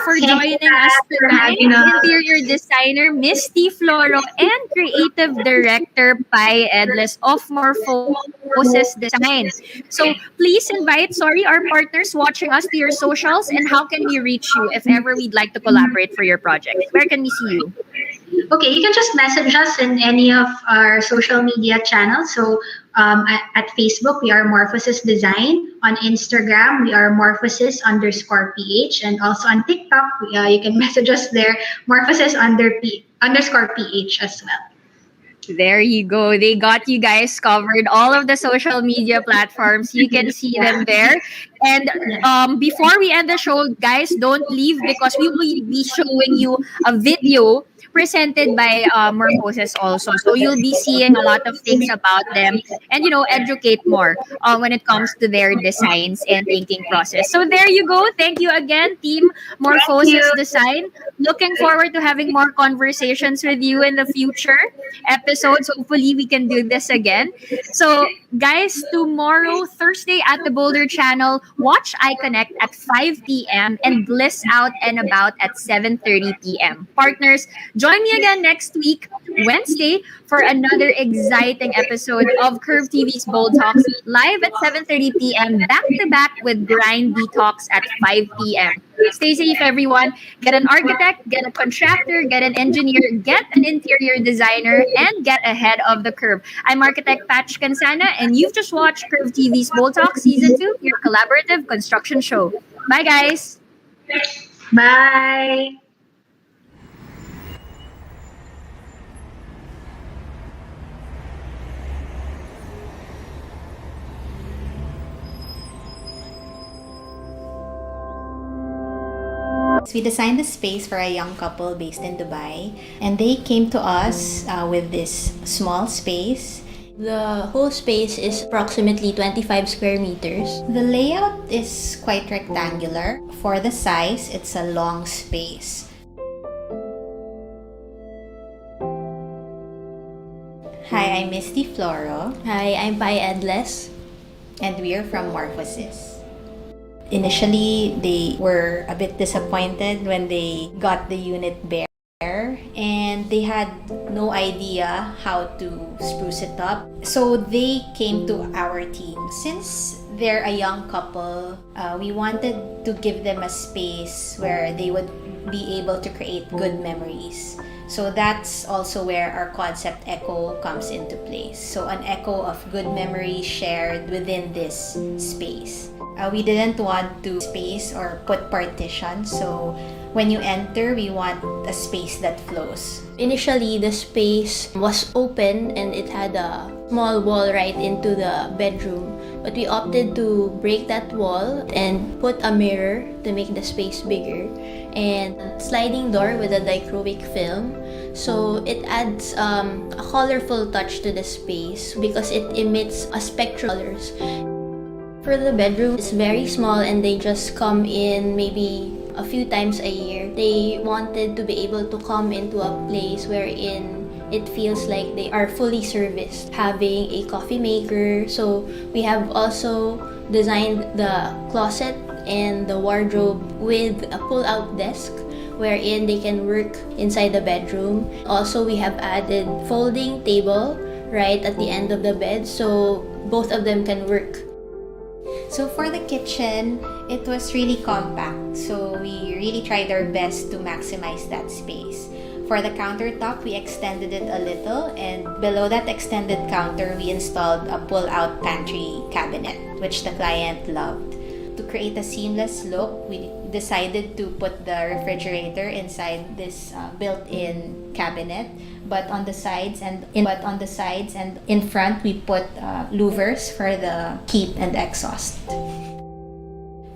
for Thank joining you us for tonight. having us. Interior designer Misty Floro and creative director Pai Edles of Morphosis Design. So please invite, our partners watching us to your socials, and how can we reach you if ever we'd like to collaborate for your project? Where can we see you? Okay, you can just message us in any of our social media channels. So at Facebook, we are Morphosis Design. On Instagram, we are Morphosis_PH. And also on TikTok, you can message us there, Morphosis _PH as well. There you go. They got you guys covered. All of the social media platforms, you can see them there. And before we end the show, guys, don't leave because we will be showing you a video presented by Morphoses also. So you'll be seeing a lot of things about them and, educate more when it comes to their designs and thinking process. So there you go. Thank you again, Team Morphosis Design. Looking forward to having more conversations with you in the future episodes. Hopefully, we can do this again. So, guys, tomorrow, Thursday at the Boulder channel, watch iConnect at 5 p.m. and Bliss Out and About at 7:30 p.m. Partners, join me again next week, Wednesday, for another exciting episode of Curve TV's Bold Talks, live at 7:30 p.m. back to back with Grind Detox at 5 p.m. Stay safe, everyone. Get an architect, get a contractor, get an engineer, get an interior designer, and get ahead of the curve. I'm architect Patch Cansana, and you've just watched Curve TV's Bold Talk Season 2, your collaborative construction show. Bye, guys. Bye. We designed a space for a young couple based in Dubai, and they came to us with this small space. The whole space is approximately 25 square meters. The layout is quite rectangular. For the size, it's a long space. Hi, I'm Misty Floro, Hi, I'm Pai Edles. and we are from Morphosis. Initially, they were a bit disappointed when they got the unit bare, and they had no idea how to spruce it up. So they came to our team. Since they're a young couple, we wanted to give them a space where they would be able to create good memories. So that's also where our concept echo comes into place. So an echo of good memories shared within this space. We didn't want to space or put partitions, so when you enter, we want a space that flows. Initially, the space was open and it had a small wall right into the bedroom. But we opted to break that wall and put a mirror to make the space bigger, and a sliding door with a dichroic film. So it adds a colorful touch to the space because it emits a spectrum of colors. For the bedroom, it's very small and they just come in maybe a few times a year. They wanted to be able to come into a place wherein it feels like they are fully serviced, having a coffee maker. So we have also designed the closet and the wardrobe with a pull-out desk wherein they can work inside the bedroom. Also, we have added folding table right at the end of the bed so both of them can work. So for the kitchen, it was really compact. So we really tried our best to maximize that space. For the countertop, we extended it a little, and below that extended counter, we installed a pull-out pantry cabinet, which the client loved. To create a seamless look, we decided to put the refrigerator inside this built-in cabinet, but on the sides and in front, we put louvers for the heat and exhaust.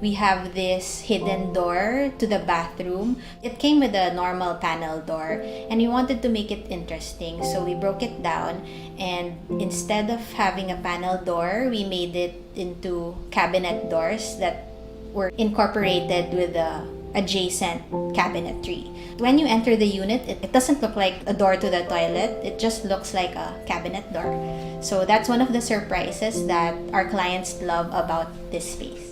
We have this hidden door to the bathroom. It came with a normal panel door and we wanted to make it interesting. So we broke it down, and instead of having a panel door, we made it into cabinet doors that were incorporated with the adjacent cabinetry. When you enter the unit, it doesn't look like a door to the toilet. It just looks like a cabinet door. So that's one of the surprises that our clients love about this space.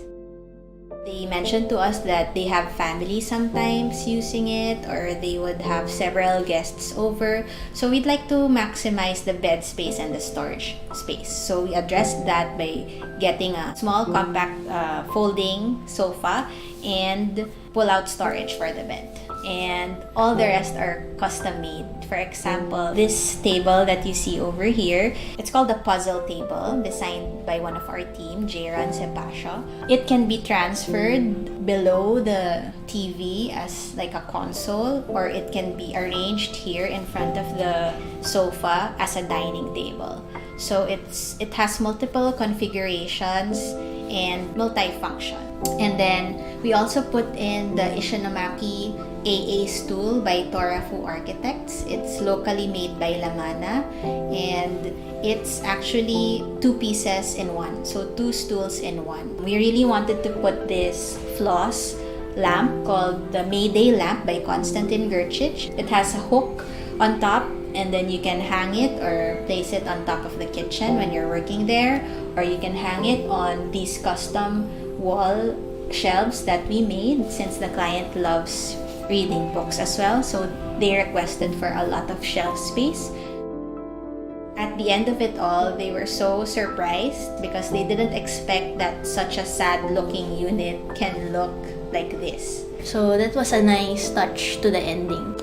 They mentioned to us that they have family sometimes using it, or they would have several guests over. So we'd like to maximize the bed space and the storage space. So we addressed that by getting a small compact folding sofa and pull-out storage for the bed. And all the rest are custom made. For example, this table that you see over here, it's called the puzzle table, designed by one of our team, Jayron Sepasio. It can be transferred below the TV as like a console, or it can be arranged here in front of the sofa as a dining table. So it has multiple configurations and multifunction. And then we also put in the Ishinomaki AA stool by Torafu Architects. It's locally made by Lamana, and it's actually 2 pieces in one, so 2 stools in one. We really wanted to put this floss lamp called the Mayday lamp by Konstantin Gerchich. It has a hook on top, and then you can hang it or place it on top of the kitchen when you're working there, or you can hang it on these custom wall shelves that we made, since the client loves reading books as well, so they requested for a lot of shelf space. At the end of it all, they were so surprised because they didn't expect that such a sad looking unit can look like this. So that was a nice touch to the ending.